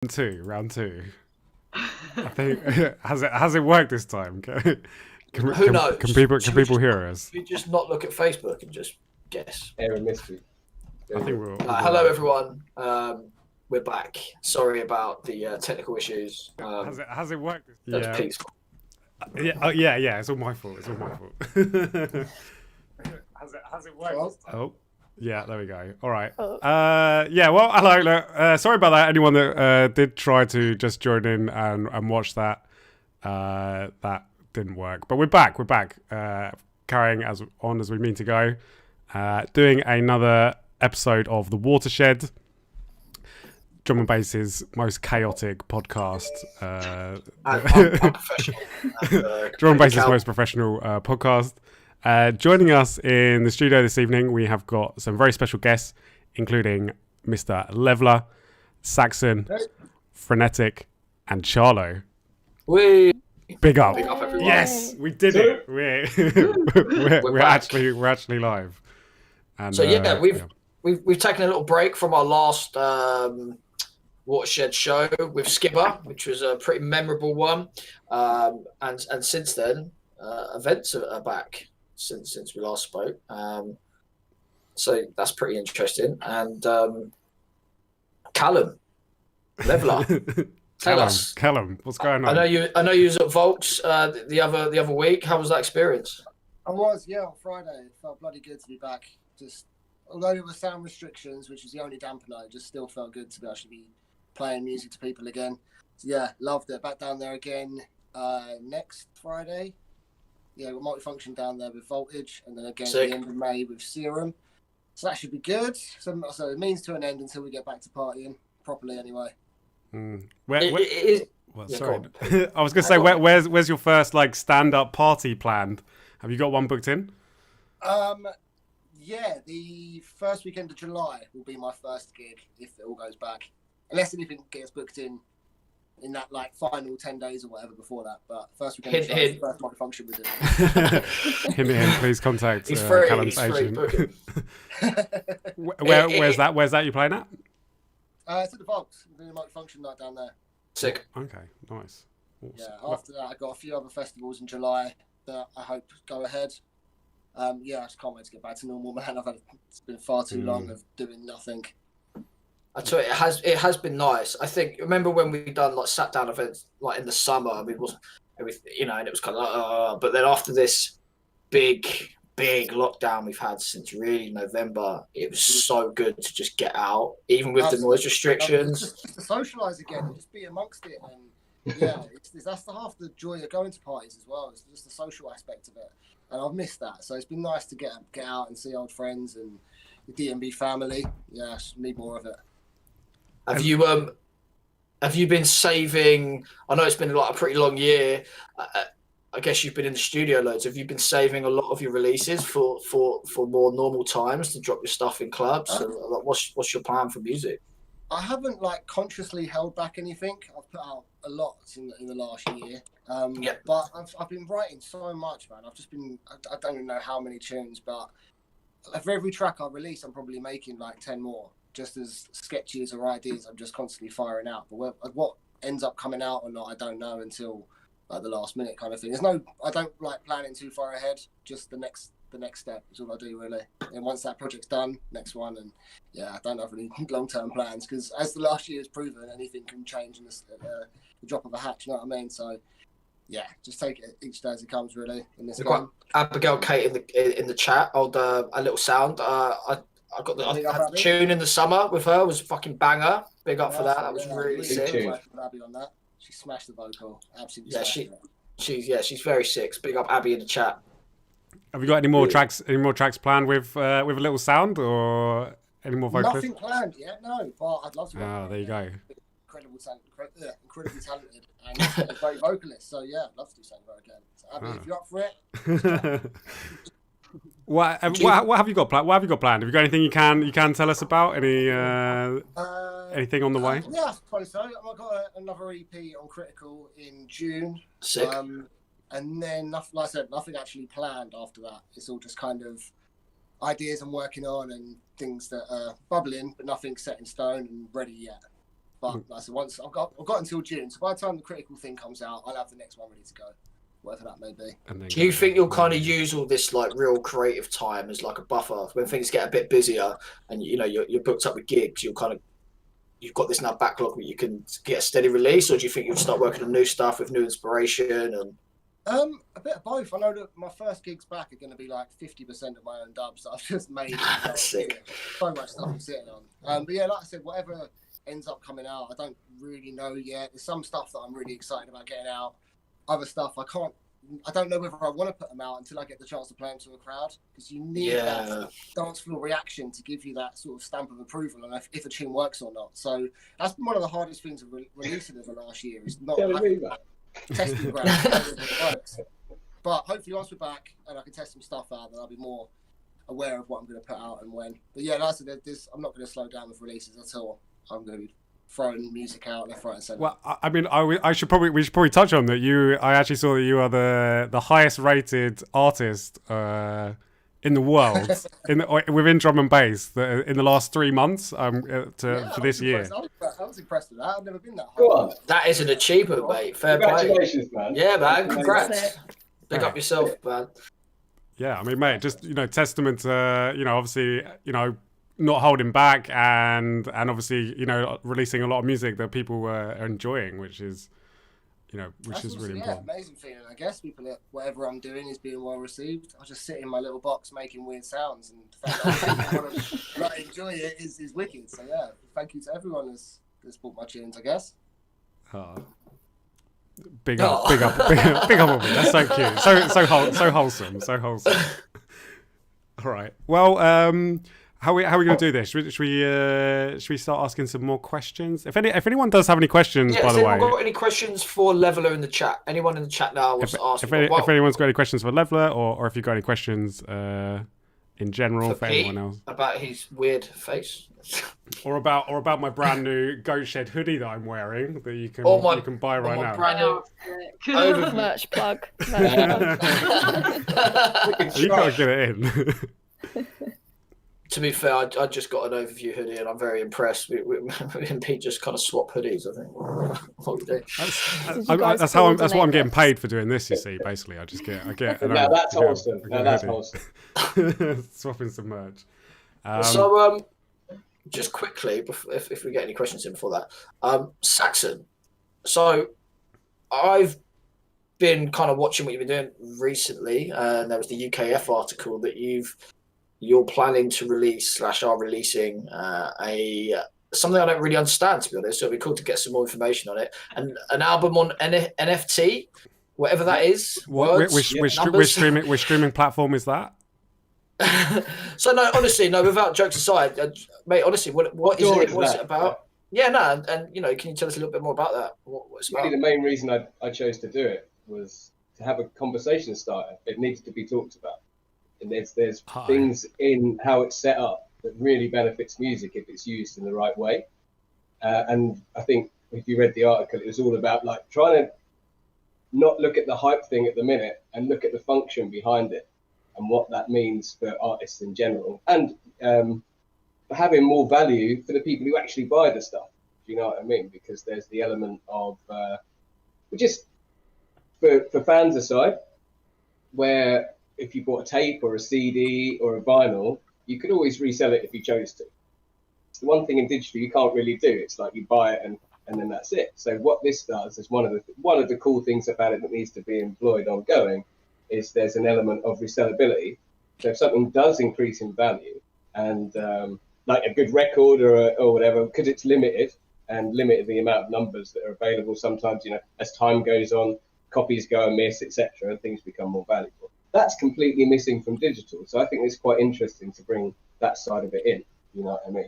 Round two. I think has it worked this time? Who knows? Can people hear us? We just not look at Facebook and just guess. Error mystery. I think we'll hello, everyone. We're back. Sorry about the technical issues. Has it worked? That was peaceful. Yeah. It's all my fault. Has it worked? Oh. Yeah, there we go. All right. Yeah, well, hello. Look, sorry about that. Anyone that did try to just join in and watch that, that didn't work. But we're back. Carrying on as we mean to go. Doing another episode of the Watershed, drum and bass's most chaotic podcast. Unprofessional. Drum and bass's most professional podcast. Joining us in the studio this evening, we have got some very special guests, including Mr. Levela, Saxxon, Frenetic, and Charlo. Big up! Everyone. Yes, we did it. We're actually live. And, so we've taken a little break from our last Watershed show with Skipper, which was a pretty memorable one, and since then events are back. Since we last spoke, so that's pretty interesting. And Callum, Levela, tell us, Callum, what's going on? I know you was at Volks the other week. How was that experience? I was, yeah, on Friday. It felt bloody good to be back. Just although there were sound restrictions, which was the only dampener, it just still felt good to actually be playing music to people again. So yeah, loved it. Back down there again next Friday. Yeah, we're multifunction down there with Voltage, and then again at the end of May with Serum. So that should be good. So it means to an end until we get back to partying properly, anyway. Sorry, I was gonna say, where's your first stand-up party planned? Have you got one booked in? Yeah, the first weekend of July will be my first gig if it all goes back, unless anything gets booked in that final 10 days or whatever before that. But first weekend of July, first multifunction with it. Hint, please contact Callum's agent. Where's that you playing at? It's at the Volks. I'm doing a multifunction night down there. Sick. Okay, nice. Awesome. Yeah, after that I got a few other festivals in July that I hope go ahead. Yeah, I just can't wait to get back to normal, man. It's been far too long of doing nothing. I tell you, it has been nice. I think, remember when we done sat down events in the summer? I mean, it was everything, and it was kind of but then after this big lockdown we've had since really November, it was so good to just get out, even with the noise restrictions. Just to socialise again and just be amongst it, and yeah, that's the half the joy of going to parties as well. It's just the social aspect of it, and I've missed that. So it's been nice to get out and see old friends and the DMB family. Yeah, just need more of it. Have you been saving? I know it's been a pretty long year. I guess you've been in the studio loads. Have you been saving a lot of your releases for more normal times to drop your stuff in clubs? What's your plan for music? I haven't consciously held back anything. I've put out a lot in the last year. But I've been writing so much, man. I've just been, I don't even know how many tunes, but for every track I release, I'm probably making 10 more. Just as sketches or ideas, I'm just constantly firing out. But what ends up coming out or not, I don't know until the last minute kind of thing. I don't like planning too far ahead. Just the next step is all I do really. And once that project's done, next one. And yeah, I don't have any long-term plans because as the last year has proven, anything can change in the drop of a hat. You know what I mean? So yeah, just take it each day as it comes really. In this game. Abigail Kate in the chat. A little sound. I had the tune in the summer with her. It was a fucking banger. Big up for that. That was really sick. Abby on that. She smashed the vocal. Absolutely. Yeah, she's very sick. Big up Abby in the chat. Have you got any more tracks? Any more tracks planned with a little sound or any more vocalists? Nothing planned yet. No, but I'd love to. Oh, there you go. Incredibly talented and a great vocalist. So yeah, I'd love to do something again. So Abby, if you're up for it. What have you got planned? What have you got planned? Have you got anything you can tell us about? Anything on the way? Yeah, I suppose so. I've got another EP on Critical in June. Sick. And then, like I said, nothing actually planned after that. It's all just kind of ideas I'm working on and things that are bubbling, but nothing set in stone and ready yet. But like, so once I've got until June, so by the time the critical thing comes out, I'll have the next one ready to go, whatever that may be. Do you think you'll kind of use all this like real creative time as like a buffer when things get a bit busier and you're booked up with gigs? You've got this now backlog where you can get a steady release, or do you think you'll start working on new stuff with new inspiration and? A bit of both. I know that my first gigs back are going to be like 50% of my own dubs that I've just made. Sick. So much stuff I'm sitting on. But yeah, like I said, whatever ends up coming out, I don't really know yet. There's some stuff that I'm really excited about getting out. Other stuff I don't know whether I want to put them out until I get the chance to play them to a crowd, because you need that dance floor reaction to give you that sort of stamp of approval on if a tune works or not. So that's been one of the hardest things of releasing over the last year, is not having that testing ground if it works. But hopefully once we're back and I can test some stuff out, then I'll be more aware of what I'm going to put out and when. But yeah, like I said, I'm not going to slow down with releases at all. I'm going to be throwing music out left, right, and centre. Well, I mean, we should probably touch on that. I actually saw that you are the highest rated artist in the world within drum and bass in the last 3 months for this year. I was impressed with that. I've never been that high. Go on. That is an achievement, mate. Fair play. Congratulations, man. Yeah, man. Congrats. Big up yourself, man. Yeah, I mean, mate, just testament to obviously not holding back and obviously releasing a lot of music that people are enjoying, which is really important. Amazing feeling. I guess whatever I'm doing is being well received. I just sit in my little box making weird sounds, and the fact that people want to enjoy it is wicked. So yeah, thank you to everyone that's bought my tunes, I guess. Big up on me. That's so cute. So wholesome. All right. Well, how are we going to do this? Should we start asking some more questions? If anyone does have any questions, by the way, got any questions for Levela in the chat? Anyone in the chat now wants to ask? If anyone's got any questions for Levela, or if you've got any questions in general for anyone else about his weird face, or about my brand new Goat Shed hoodie that I'm wearing that you can buy right now. Brand new merch plug. You gotta get it in. To be fair, I just got an overview hoodie and I'm very impressed. We and Pete just kind of swap hoodies, I think. What we do. That's what I'm getting paid for doing this. You see, basically, I get. Now that's awesome. That's awesome. Swapping some merch. So just quickly, if we get any questions in before that, Saxxon. So I've been kind of watching what you've been doing recently, and there was the UKF article that you're planning to release / are releasing something I don't really understand, to be honest. So it'd be cool to get some more information on it. And an album on NFT, whatever that is. Which streaming platform is that? So no, honestly, without jokes aside, mate, honestly, what is it? What's it about? Yeah, no, and can you tell us a little bit more about that? What it's about? Really, the main reason I chose to do it was to have a conversation starter. It needs to be talked about. And there's things in how it's set up that really benefits music if it's used in the right way. And I think if you read the article, it was all about like trying to not look at the hype thing at the minute and look at the function behind it and what that means for artists in general, and having more value for the people who actually buy the stuff. Do you know what I mean? Because there's the element of just for fans aside, where if you bought a tape or a CD or a vinyl, you could always resell it if you chose to. It's the one thing in digital you can't really do. It's like you buy it and then that's it. So what this does is one of the cool things about it that needs to be employed ongoing is there's an element of resellability. So if something does increase in value, and like a good record or whatever, because it's limited the amount of numbers that are available. Sometimes as time goes on, copies go amiss, etc., and things become more valuable. That's completely missing from digital. So I think it's quite interesting to bring that side of it in. You know what I mean?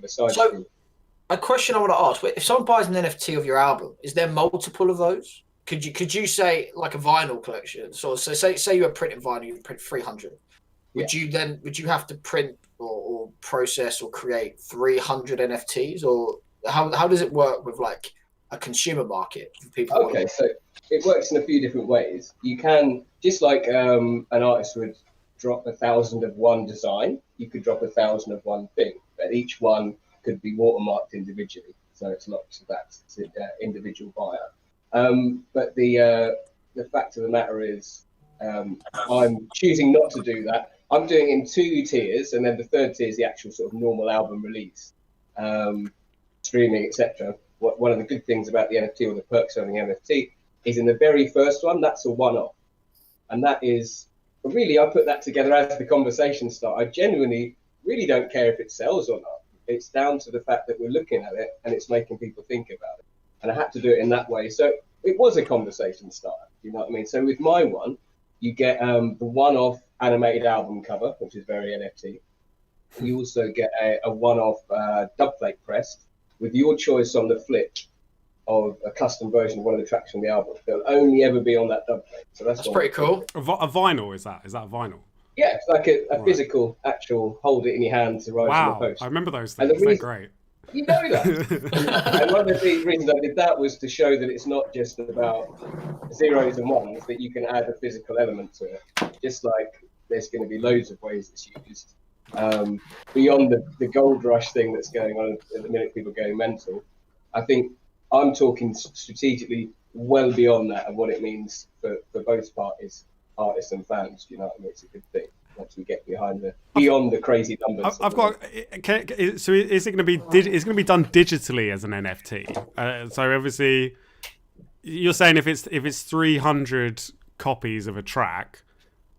A question I want to ask: if someone buys an NFT of your album, is there multiple of those? Could you say like a vinyl collection? So say you were printing vinyl, you print 300. Would you have to print or process or create 300 NFTs, or how does it work with like a consumer market for people? Okay, so it works in a few different ways. You can, just like an artist would drop 1,000 of one design, you could drop 1,000 of one thing, but each one could be watermarked individually. so it's locked to that individual buyer. But the fact of the matter is, I'm choosing not to do that. I'm doing it in 2 tiers, and then the 3rd tier is the actual sort of normal album release, streaming, etc. One of the good things about the NFT, or the perks of the NFT, is in the very first one, that's a one-off. And that is, really, I put that together as the conversation start. I genuinely really don't care if it sells or not. It's down to the fact that we're looking at it and it's making people think about it. And I had to do it in that way. So it was a conversation starter, you know what I mean? So with my one, you get the one-off animated album cover, which is very NFT. You also get a one-off dub plate pressed with your choice on the flip of a custom version of one of the tracks from the album. They'll only ever be on that dub plate. So that's pretty cool. A vinyl, is that a vinyl? Yeah, it's like a right. Physical, actual, hold it in your hand to write on the post. I remember those things. They're great. You know that. And one of the reasons I did that was to show that it's not just about zeros and ones, that you can add a physical element to it. Just like there's going to be loads of ways it's used. Beyond the gold rush thing that's going on at the minute, people going mental, I think I'm talking strategically well beyond that of what it means for both parties, artists and fans. You know what I mean? It's a good thing once we get beyond the crazy numbers. So is it going to be done digitally as an NFT? So obviously, you're saying if it's 300 copies of a track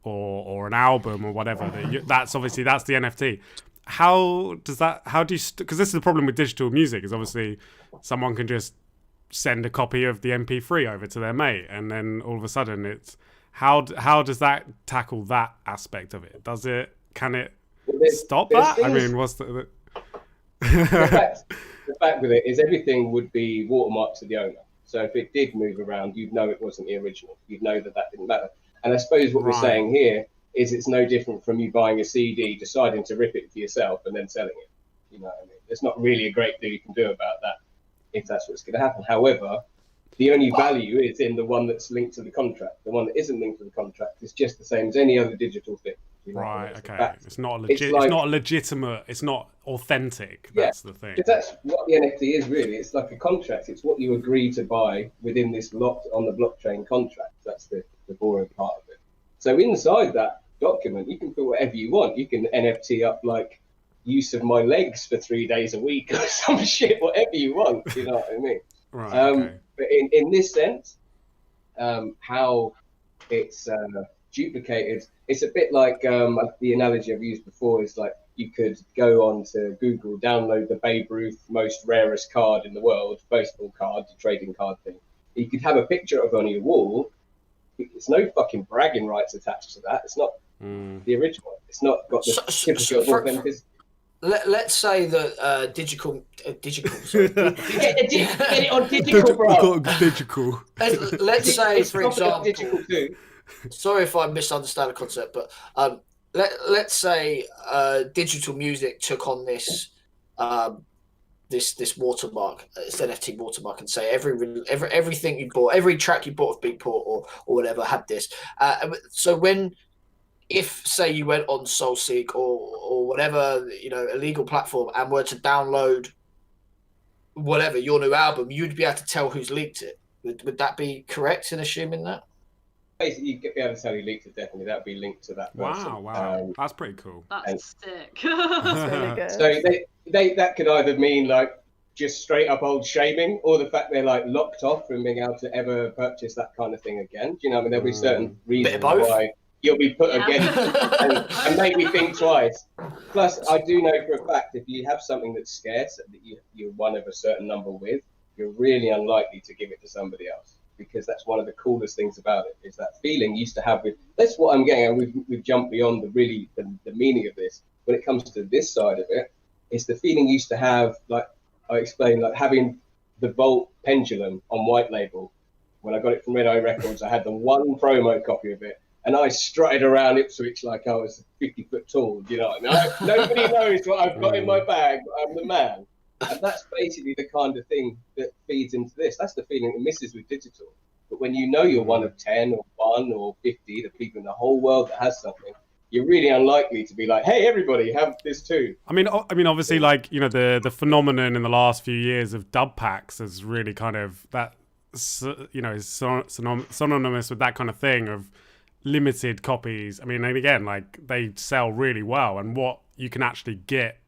or an album or whatever, that's the NFT. How do you? Because this is the problem with digital music, is obviously someone can just send a copy of the MP3 over to their mate, and then all of a sudden it's how does that tackle that aspect of it? Can it stop that? I mean, what's the fact with it is everything would be watermarked to the owner. So if it did move around, you'd know it wasn't the original. You'd know that didn't matter. And I suppose what we're saying here is it's no different from you buying a CD, deciding to rip it for yourself and then selling it. You know what I mean? There's not really a great deal you can do about that if that's what's going to happen. However, the only value is in the one that's linked to the contract. The one that isn't linked to the contract is just the same as any other digital thing. You know, right, okay. It's not legitimate, it's not authentic. That's the thing. Because that's what the NFT is really. It's like a contract. It's what you agree to buy within this locked on the blockchain contract. That's the boring part of it. So inside that document, you can put whatever you want. You can NFT up like use of my legs for 3 days a week or some shit, whatever you want. You know what I mean? Right. Okay. But in this sense, how it's duplicated, it's a bit like the analogy I've used before is like you could go on to Google, download the Babe Ruth most rarest card in the world, baseball card, the trading card thing. You could have a picture of it on your wall. There's no fucking bragging rights attached to that. It's not the original. It's not got the certificate of authenticity. Let's say that digital. Sorry. Get it on digital, bro. Digital. Let's say, for example, digital too. Sorry if I misunderstand the concept, but let's say digital music took on this this watermark, this NFT watermark, and say everything you bought, every track you bought of Beatport or whatever had this. So if say you went on SoulSeek or whatever, you know, illegal platform, and were to download whatever your new album, you'd be able to tell who's leaked it. Would that be correct in assuming that? Basically, you'd be able to tell who leaked it. Definitely, that would be linked to that person. Wow, that's pretty cool. That's sick. That's really good. So that could either mean like just straight up old shaming, or the fact they're like locked off from being able to ever purchase that kind of thing again. Do you know? I mean, there'll be certain reasons why you'll be put against and make me think twice. Plus, I do know for a fact if you have something that's scarce that you're one of a certain number with, you're really unlikely to give it to somebody else, because that's one of the coolest things about it, is that feeling you used to have with, that's what I'm getting at, we've jumped beyond the meaning of this. When it comes to this side of it, it's the feeling you used to have, like I explained, like having the Volt pendulum on white label. When I got it from Red Eye Records, I had the one promo copy of it, and I strutted around Ipswich like I was 50 foot tall, you know what I mean? Nobody knows what I've got in my bag, but I'm the man. And that's basically the kind of thing that feeds into this. That's the feeling it misses with digital. But when you know you're one of 10 or 1 or 50, the people in the whole world that has something, you're really unlikely to be like, hey, everybody, have this too. I mean, obviously, like, you know, the phenomenon in the last few years of dub packs has really kind of that, you know, is synonymous with that kind of thing of limited copies. I mean, and again, like, they sell really well, and what you can actually get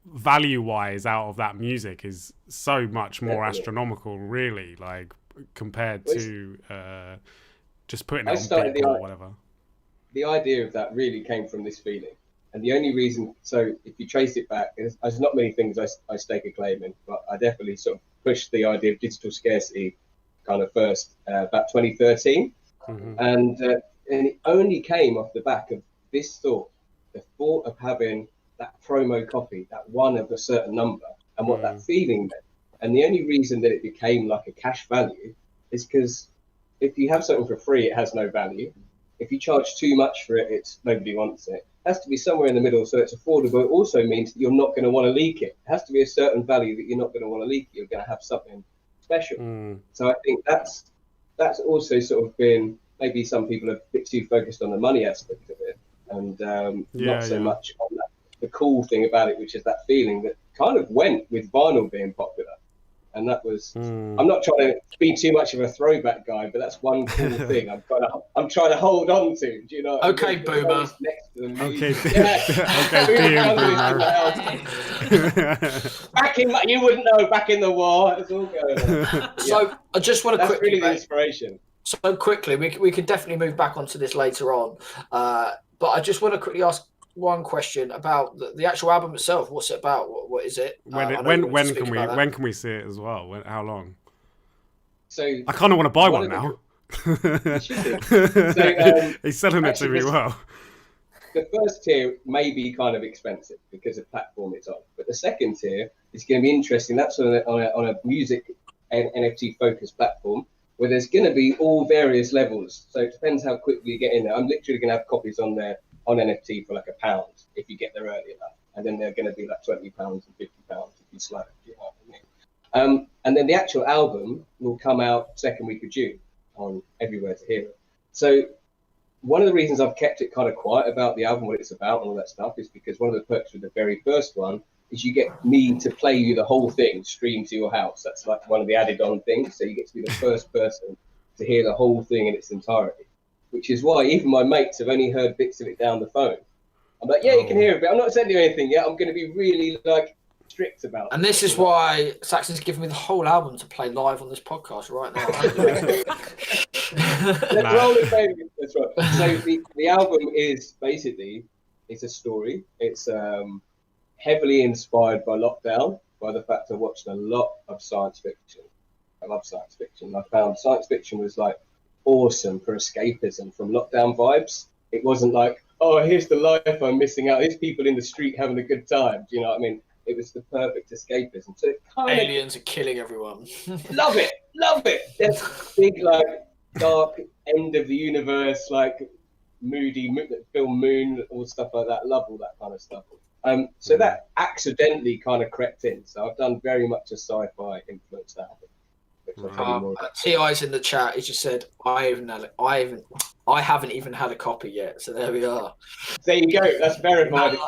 value-wise out of that music is so much more astronomical, really, like, compared to just putting it on Beat or whatever. The idea of that really came from this feeling. And the only reason, so if you trace it back, there's not many things I stake a claim in, but I definitely sort of pushed the idea of digital scarcity kind of first about 2013. Mm-hmm. And it only came off the back of this thought, the thought of having that promo copy, that one of a certain number, and what that feeling meant. And the only reason that it became like a cash value is because if you have something for free, it has no value. If you charge too much for it, nobody wants it. It has to be somewhere in the middle so it's affordable. It also means that you're not going to want to leak it. It has to be a certain value that you're not going to want to leak it. You're going to have something special. So I think that's also sort of been, maybe some people are a bit too focused on the money aspect of it, and not so much on that, the cool thing about it, which is that feeling that kind of went with vinyl being popular. And that was, I'm not trying to be too much of a throwback guy, but that's one cool thing I'm trying to hold on to. Do you know? Okay, boomer. Next to the Okay, back in, you wouldn't know. Back in the war, it's all going on. So I just want to quickly, really the inspiration. So quickly, we can definitely move back onto this later on. But I just want to quickly ask one question about the actual album itself. What's it about? What is it? When can we see it as well? How long? So I kind of want to buy one now. He's selling it to me well. The first tier may be kind of expensive because of platform it's on, but the second tier is going to be interesting. That's on a music and NFT focused platform where there's going to be all various levels. So it depends how quickly you get in there. I'm literally going to have copies on there on NFT for like £1 if you get there early enough, and then they're going to be like £20 and £50 if you slow. You know what I mean? And then the actual album will come out second week of June on everywhere to hear it. So one of the reasons I've kept it kind of quiet about the album, what it's about and all that stuff, is because one of the perks with the very first one is you get me to play you the whole thing, stream to your house. That's like one of the added on things. So you get to be the first person to hear the whole thing in its entirety, which is why even my mates have only heard bits of it down the phone. I'm like, yeah, you can hear it, but I'm not sending you anything yet. I'm going to be really like strict about it. And this is why Saxxon's giving me the whole album to play live on this podcast right now. Let's roll it, baby. That's right. So the album is basically, it's a story. It's heavily inspired by lockdown, by the fact I watched a lot of science fiction. I love science fiction. I found science fiction was like awesome for escapism from lockdown vibes. It wasn't like, oh, here's the life I'm missing out. Here's people in the street having a good time. Do you know what I mean? It was the perfect escapism. So it kind aliens are killing everyone. Love it. There's big, like, dark end of the universe, like moody film Moon, all stuff like that. Love all that kind of stuff. So that accidentally kind of crept in. So I've done very much a sci-fi influence now. T.I.'s in the chat. He just said, I haven't even had a copy yet. So there we are. There you go. That's verified.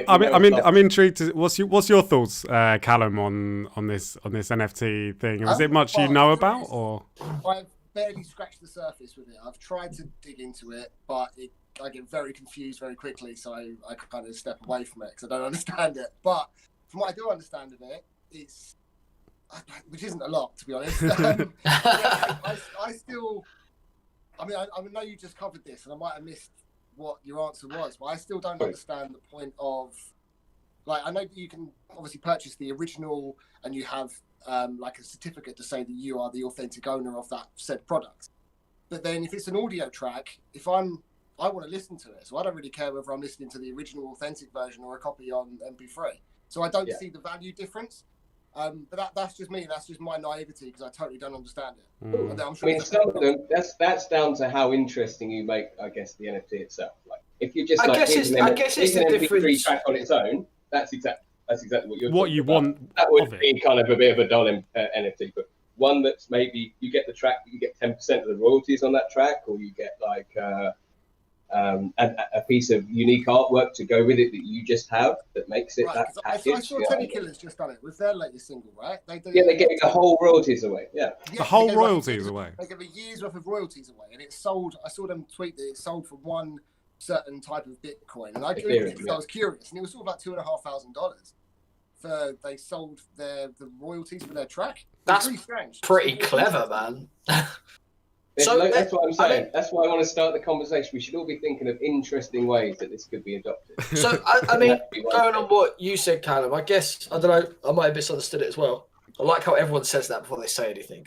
I'm intrigued. What's your thoughts, Callum, on this NFT thing? Was it much you know about, or? I've barely scratched the surface with it. I've tried to dig into it, but I get very confused very quickly, so I kind of step away from it because I don't understand it. But from what I do understand of it, it's, which isn't a lot, to be honest. I still, I know you just covered this, and I might have missed what your answer was, but I still don't understand the point of, like, I know that you can obviously purchase the original, and you have like a certificate to say that you are the authentic owner of that said product. But then if it's an audio track, I want to listen to it, so I don't really care whether I'm listening to the original authentic version or a copy on MP3. So I don't see the value difference. But that's just me. That's just my naivety because I totally don't understand it. I'm sure some of them, that's down to how interesting you make, I guess, the NFT itself. Like if you're just I guess it's an MP3 track on its own, that's exactly what you want. That would be kind of a bit of a dull NFT, but one that's maybe you get the track, you get 10% of the royalties on that track, or you get like and a piece of unique artwork to go with it that you just have that makes it that package. I saw Teddy Killer's just done it with their latest single, right? They gave the whole royalties away. Yeah, the whole royalties away. They give a year's worth of royalties away, and it sold. I saw them tweet that it sold for one certain type of Bitcoin, and I googled it because I was curious, and it was sort of like $2,500 for they sold the royalties for their track. That's pretty strange. Pretty clever, man. That's what I'm saying. That's why I want to start the conversation. We should all be thinking of interesting ways that this could be adopted. So, I mean, going on what you said, Callum, I guess, I don't know, I might have misunderstood it as well. I like how everyone says that before they say anything.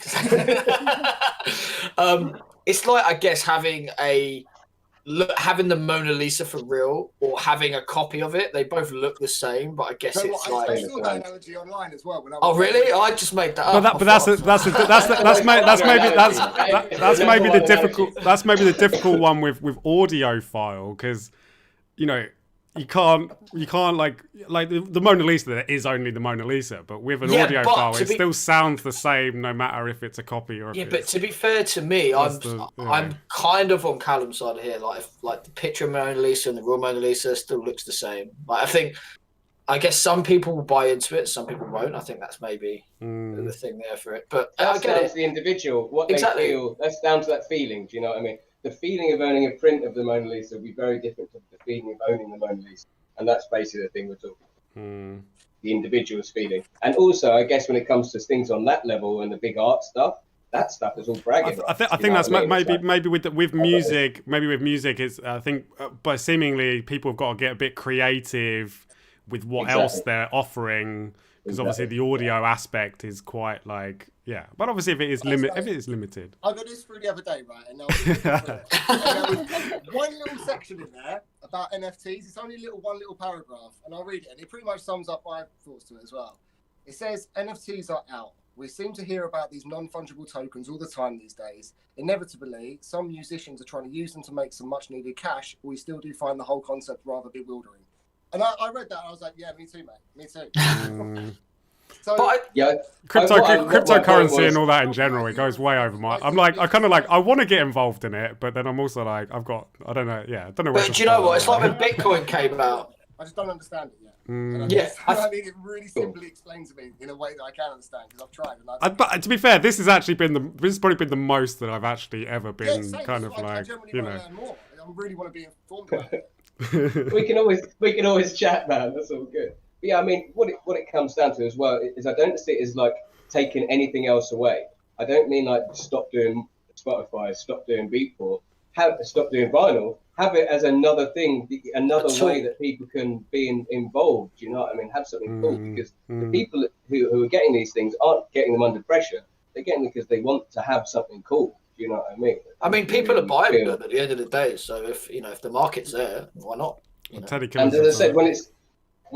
It's like, I guess, having the Mona Lisa for real or having a copy of it. They both look the same, but I guess I like. I saw that analogy online as well. Oh really? I just made that up. But that's maybe the difficult one with audiophile, because you know you can't like the Mona Lisa is only the Mona Lisa, but with an audio file it still sounds the same no matter if it's a copy or if but to be fair to me, I'm kind of on Callum's side here. Like the picture of Mona Lisa and the real Mona Lisa still looks the same. Like I guess some people will buy into it, some people won't. I think that's maybe the thing there for it. But that's down to the individual, what they feel. That's down to that feeling. Do you know what I mean? The feeling of owning a print of the Mona Lisa will be very different to the feeling of owning the Mona Lisa. And that's basically the thing we're talking about. The individual's feeling. And also, I guess when it comes to things on that level and the big art stuff, that stuff is all bragging. I think that's maybe with music. Maybe with music is but seemingly people have got to get a bit creative with what else they're offering, because obviously the audio aspect is quite like but obviously if it is limited. I got this through the other day, right? And there was one little section in there about NFTs. It's only one little paragraph, and I'll read it, and it pretty much sums up my thoughts to it as well. It says NFTs are out. We seem to hear about these non-fungible tokens all the time these days. Inevitably, some musicians are trying to use them to make some much-needed cash. We still do find the whole concept rather bewildering. And I read that, and I was like, yeah, me too, mate. Me too. So, cryptocurrency and all that in general, it goes way over my. I want to get involved in it, but then I'm also like, I don't know. But do you know what? It's like when Bitcoin came out. I just don't understand it yet. I mean, it really simply explains to me in a way that I can understand, because I've tried. But to be fair, this has probably been the most that I've actually ever been kind of like, you know. Learn more. I really want to be informed about it. we can always chat, man. That's all good. But yeah, I mean, what it comes down to as well is I don't see it as like taking anything else away. I don't mean like stop doing Spotify, stop doing Beatport, stop doing vinyl. Have it as another thing, another way that people can be involved. You know what I mean? Have something cool, because the people who are getting these things aren't getting them under pressure. They're getting them because they want to have something cool. You know what I mean? I mean, people are buying them at the end of the day. So if the market's there, why not? And as I said, when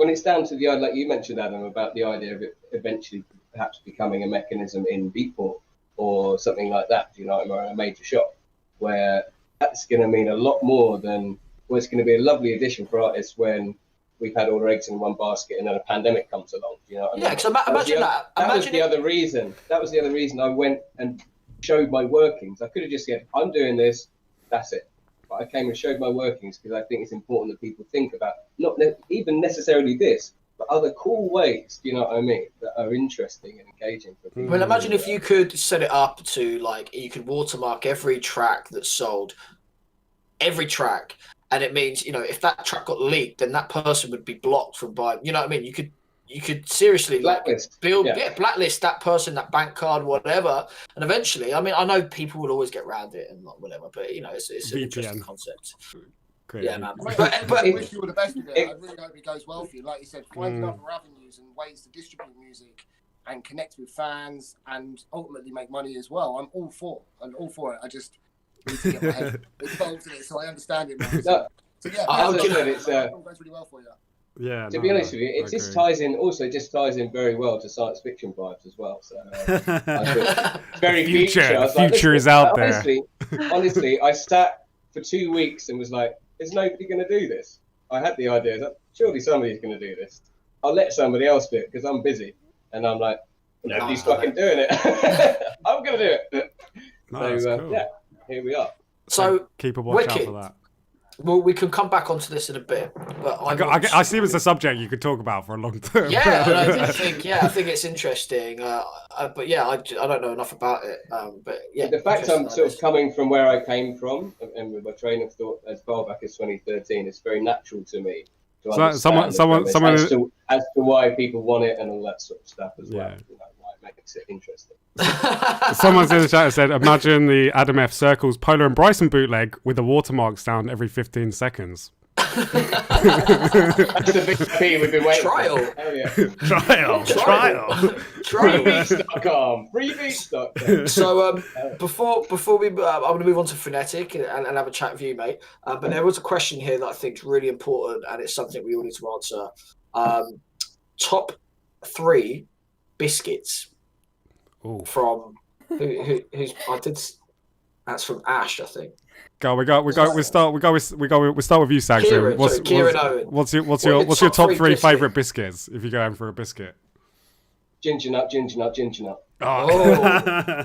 it's down to the idea, like you mentioned, Adam, about the idea of it eventually perhaps becoming a mechanism in Beatport or something like that, you know, or a major shop, where that's going to mean a lot more than. Well, it's going to be a lovely addition for artists when we've had all our eggs in one basket and then a pandemic comes along. You know what I mean? Yeah, because imagine that. That was the other reason. That was the other reason I went and showed my workings. I could have just said, I'm doing this, that's it. But I came and showed my workings because I think it's important that people think about not even necessarily this, but other cool ways, you know what I mean, that are interesting and engaging for people. Well, imagine if you could set it up to, like, you could watermark every track that's sold, every track, and it means, you know, if that track got leaked, then that person would be blocked from buying, you know what I mean? You could seriously blacklist. Blacklist that person, that bank card, whatever, and eventually, I mean, I know people will always get around it and whatever, but you know, it's an interesting concept. Great. Yeah, man. But I wish you all the best with it. I really hope it goes well for you. Like you said, finding other avenues and ways to distribute music and connect with fans and ultimately make money as well. I'm all for it. I just need to get my head involved in it so I understand it more. So yeah, it goes really well for you. Yeah. To be honest with you, it just ties in very well to science fiction vibes as well. So very future. The future is out there. Honestly, I sat for 2 weeks and was like, "Is nobody going to do this?" I had the idea that surely somebody's going to do this. I'll let somebody else do it because I'm busy. And I'm like, nobody's fucking doing it. I'm going to do it. Nice, so cool. yeah, here we are. So keep a watch out for that. Well, we can come back onto this in a bit, but I see it as a subject you could talk about for a long time. Yeah, I think it's interesting. But yeah, I don't know enough about it. But yeah, the fact I'm sort of coming from where I came from, and with my train of thought as far back as 2013, it's very natural to me to understand someone as to why people want it and all that sort of stuff as well. You know, why it makes it interesting. Someone's in the chat said, imagine the Adam F. Circles Polar and Bryson bootleg with the watermarks down every 15 seconds. That's the big P we've been waiting Trial. for. Oh, yeah. Trial. Freebeats.com. So before we, I'm going to move on to Frenetic and have a chat with you, mate. But there was a question here that I think is really important, and it's something we all need to answer. Top 3 biscuits. Ooh. From who's I did. That's from Ash, I think. We start with you, Saxxon. Kieran Owen. What's your top 3 favourite biscuits if you're going for a biscuit? Ginger nut. Oh.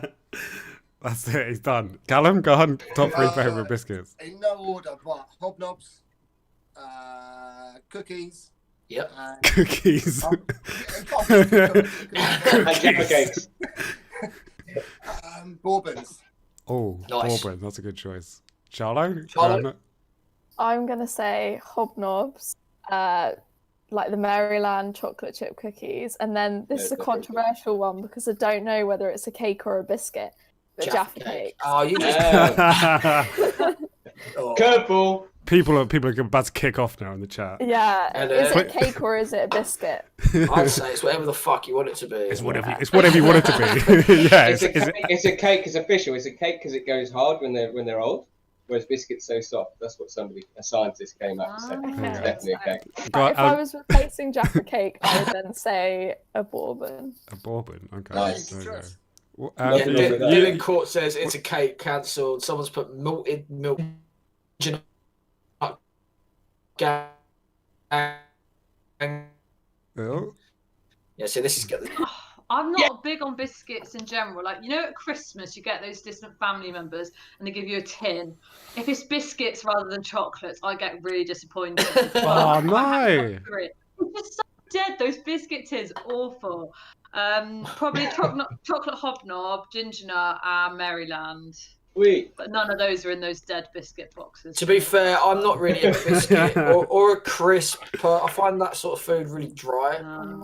That's it, he's done. Callum, go on. Top 3 favourite biscuits. In no order, but hobnobs, cookies. Yep. Cookies. Cakes. Bourbons. Oh, nice. Bourbon. That's a good choice. Charlo? I'm going to say hobnobs, like the Maryland chocolate chip cookies. And then this is a controversial one because I don't know whether it's a cake or a biscuit. But Jaffa cake. Oh, you just... Curveball. People are about to kick off now in the chat. Yeah, is it a cake or is it a biscuit? I'd say it's whatever the fuck you want it to be. It's whatever you want it to be. Yeah, it's a cake. It's official. It's a cake because it goes hard when they're old, whereas biscuits so soft. That's what a scientist came out and said. It's definitely a cake. If I was replacing Jaffa cake, I would then say a bourbon. A bourbon, okay. Nice. Dylan Court says it's a cake. Cancelled. Someone's put malted milk. Oh. Yeah, so this is good. I'm not big on biscuits in general. Like, you know, at Christmas you get those distant family members and they give you a tin. If it's biscuits rather than chocolates, I get really disappointed. Oh no! It's just so dead. Those biscuit tins, awful. Probably chocolate hobnob, ginger nut, and Maryland. Sweet. But none of those are in those dead biscuit boxes. To be fair, I'm not really a biscuit or a crisp. I find that sort of food really dry.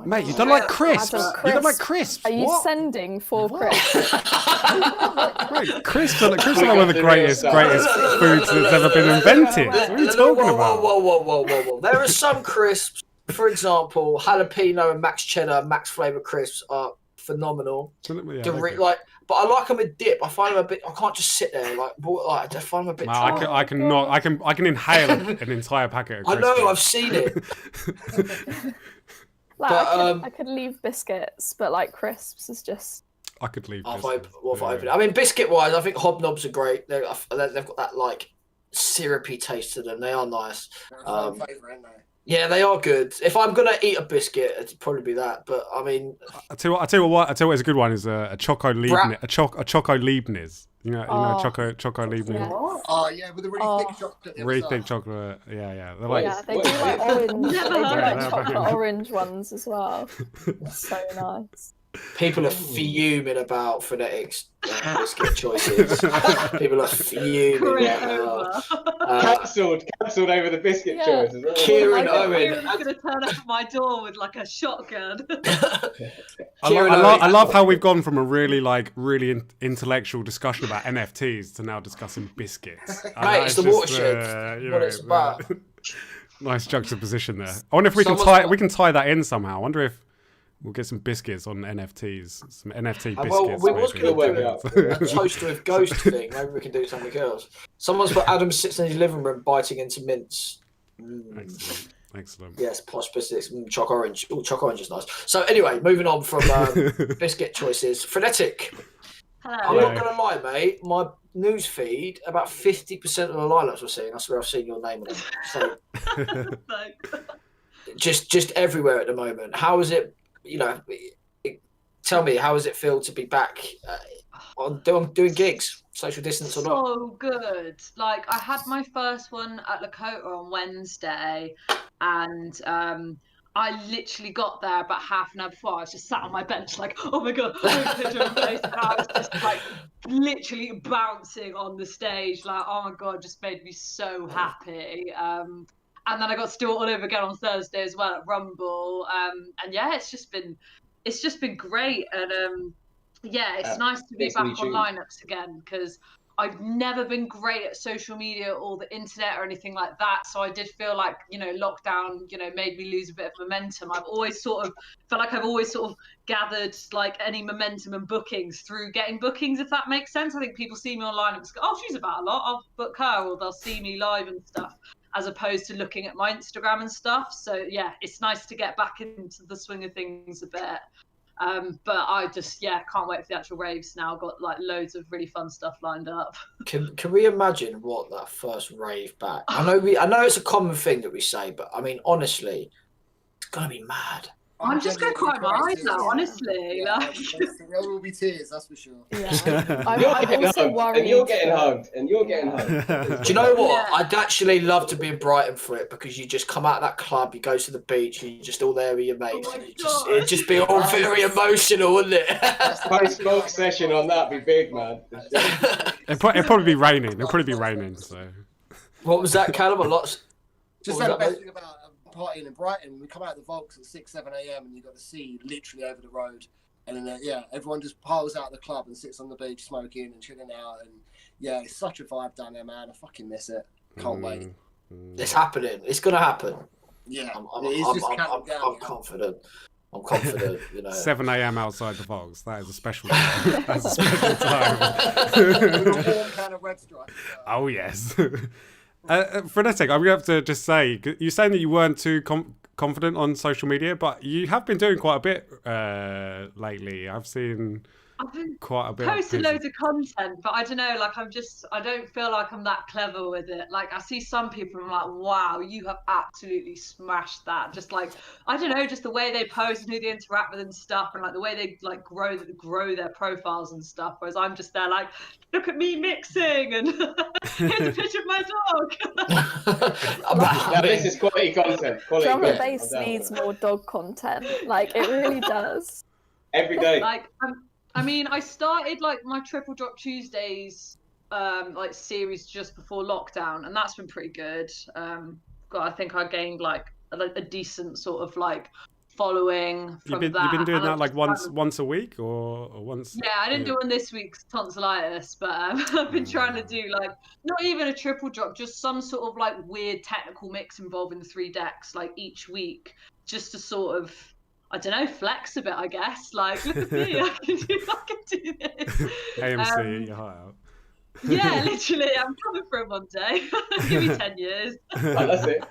Mate, you don't like crisps. You don't like crisps. Are you sending for crisps? Right, crisps are one of the greatest foods that's ever been invented. What are you talking about? Whoa. There are some crisps, for example, jalapeno and max cheddar, max flavour crisps are phenomenal. Yeah, but I like them with dip. I find them a bit. I can't just sit there I just find them a bit. I can inhale an entire packet of crisps. I know. I've seen it. I could leave biscuits, but like crisps is just. I could leave. I mean, biscuit wise, I think hobnobs are great. They've got that like syrupy taste to them. They are nice. Favourite, aren't they? Yeah, they are good. If I'm gonna eat a biscuit, it'd probably be that. But I mean, I tell you what is a good one is a Choco Leibniz. A Choco Leibniz. You know, Choco Leibniz. Yeah. Oh yeah, with a really thick chocolate. Really thick chocolate. Yeah. They do like orange. They do like chocolate orange ones as well. So nice. People are fuming about Frenetic's biscuit choices. People are fuming. Cancelled over the biscuit choices. Kieran Owen. Kieran's going to turn up at my door with like a shotgun. I love how we've gone from a really intellectual discussion about NFTs to now discussing biscuits. Right, it's the Watershed. What it's about. Nice juxtaposition there. I wonder if we can tie that in somehow. I wonder if we'll get some biscuits on NFTs, some NFT biscuits. Well, we was going to do a toaster with ghost thing. Maybe we can do something else. Someone's put Adam sits in his living room biting into mints. Excellent. Yes, posh biscuits. Choc orange. Oh, choc orange is nice. So anyway, moving on from biscuit choices. Frenetic. Hello. I'm not going to lie, mate. My news feed, about 50% of the lineups we're seeing. That's where I've seen your name on it. So, just everywhere at the moment. How is it? You know, tell me, how does it feel to be back on doing gigs, social distance or not? So good. Like, I had my first one at Lakota on Wednesday, and I literally got there about half an hour before. I was just sat on my bench like, oh my God, and I was just like literally bouncing on the stage, like, oh my God, just made me so happy. And then I got to do it all over again on Thursday as well at Rumble. And yeah, it's just been great. And yeah, it's nice to be back on lineups again, because I've never been great at social media or the internet or anything like that. So I did feel like, lockdown, made me lose a bit of momentum. I've always sort of felt like I've always sort of gathered like any momentum and bookings through getting bookings, if that makes sense. I think people see me online and go, oh, she's about a lot, I'll book her, or they'll see me live and stuff, as opposed to looking at my Instagram and stuff. So yeah, it's nice to get back into the swing of things a bit. But I just can't wait for the actual raves now. I've got like loads of really fun stuff lined up. Can we imagine what that first rave back? I know it's a common thing that we say, but I mean, honestly, it's gonna be mad. I'm just gonna cry my eyes out, honestly. Yeah, like there will be tears, that's for sure. Yeah, I'm also worried. And you're getting hugged. Do you know what? I'd actually love to be in Brighton for it, because you just come out of that club, you go to the beach, you're just all there with your mates. It'd just be all very emotional, wouldn't it? Post-smoke session on that be big, man. It'd probably be raining. So. What was that, Callum? Just the best thing about partying in Brighton, we come out of the Volks at 6-7 a.m. and you've got the sea literally over the road, and then everyone just piles out of the club and sits on the beach smoking and chilling out, and yeah, it's such a vibe down there, man. I fucking miss it. Can't wait. It's happening. It's gonna happen. Yeah, I'm confident. I'm confident. 7 a.m. outside the Volks. That is a special time. That's a special time. With a warm can of Red Stripe. Oh yes. Frenetic, I'm going to have to just say, you're saying that you weren't too confident on social media, but you have been doing quite a bit lately. I've been quite a bit. Posted loads of content, but I don't know, like I don't feel like I'm that clever with it. Like I see some people and I'm like, wow, you have absolutely smashed that. Just like, I don't know, just the way they post and who they interact with and stuff, and like the way they like grow their profiles and stuff. Whereas I'm just there like, look at me mixing and here's a picture of my dog. Now this is quality content. Drum and bass needs more dog content. Like it really does. Every day. Like I mean, I started like my Triple Drop Tuesdays like series just before lockdown, and that's been pretty good. I think I gained like a decent sort of like following from that. You've been doing that like once a week or once? Yeah, I didn't do one this week's tonsillitis, but I've been trying to do like not even a triple drop, just some sort of like weird technical mix involving the 3 decks like each week, just to sort of, I don't know, flex a bit, I guess. Like, look at me, I can do this. AMC, your heart out. Yeah, literally, I'm coming for it one day. Give me 10 years. That's it.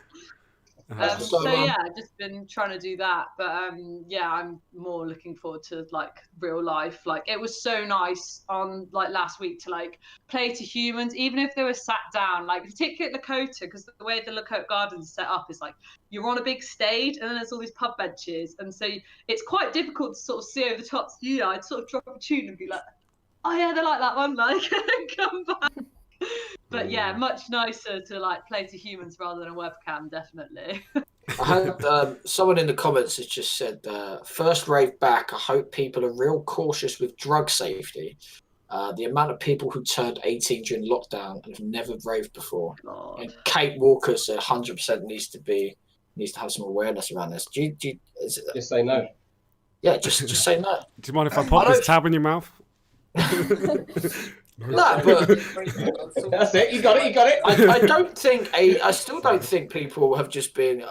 So yeah, just been trying to do that, but yeah, I'm more looking forward to like real life. Like it was so nice on like last week to like play to humans, even if they were sat down, like particularly at Lakota, because the way the Lakota Garden's set up is like you're on a big stage and then there's all these pub benches, and so it's quite difficult to sort of see over the top. So, I'd sort of drop a tune and be like, oh yeah, they like that one, like, and come back. But yeah, much nicer to like play to humans rather than a webcam, definitely. I had someone in the comments has just said, first rave back, I hope people are real cautious with drug safety. The amount of people who turned 18 during lockdown and have never raved before. God. And Kate Walker said 100% needs to have some awareness around this. Just say no. Yeah, just say no. Do you mind if I pop this tab in your mouth? No, but that's it. You got it. I still don't think people have just been.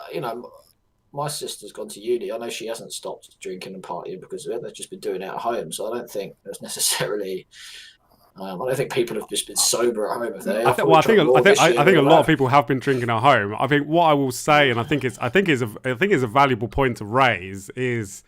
My sister's gone to uni. I know she hasn't stopped drinking and partying because of it. They've just been doing it at home. So I don't think there's necessarily. I don't think people have just been sober at home. Have they? I think a lot of people have been drinking at home. I think what I will say, and I think is a valuable point to raise, is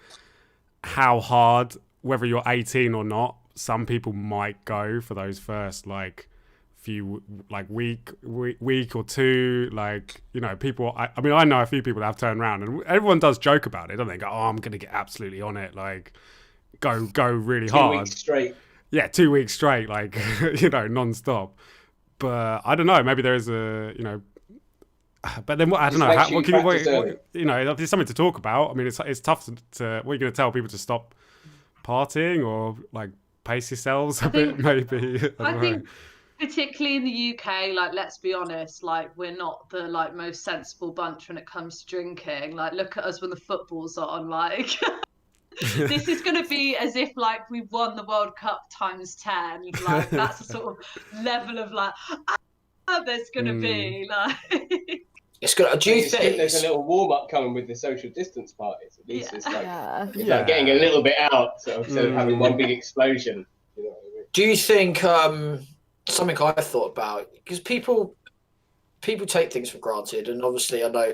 how hard, whether you're 18 or not, some people might go for those first like few like week or two, like, people. I mean, I know a few people that have turned around, and everyone does joke about it, don't they? Go, oh, I'm gonna get absolutely on it, like, go really 2 hard. weeks straight. Yeah, 2 weeks straight, like non-stop. But I don't know. Maybe there is a But then I don't know. What there's something to talk about. I mean, it's tough to. What are you going to tell people to stop partying or like pace yourselves a bit? Maybe. I think particularly in the UK, like let's be honest, like we're not the like most sensible bunch when it comes to drinking. Like look at us when the football's on. Like this is going to be as if like we won the World Cup times 10. Like that's the sort of level of like there's going to be like. It's good. Do you think there's a little warm up coming with the social distance parties? At least it's like it's like getting a little bit out, sort of, instead of having one big explosion. You know what I mean? Do you think something I thought about, because people take things for granted, and obviously I know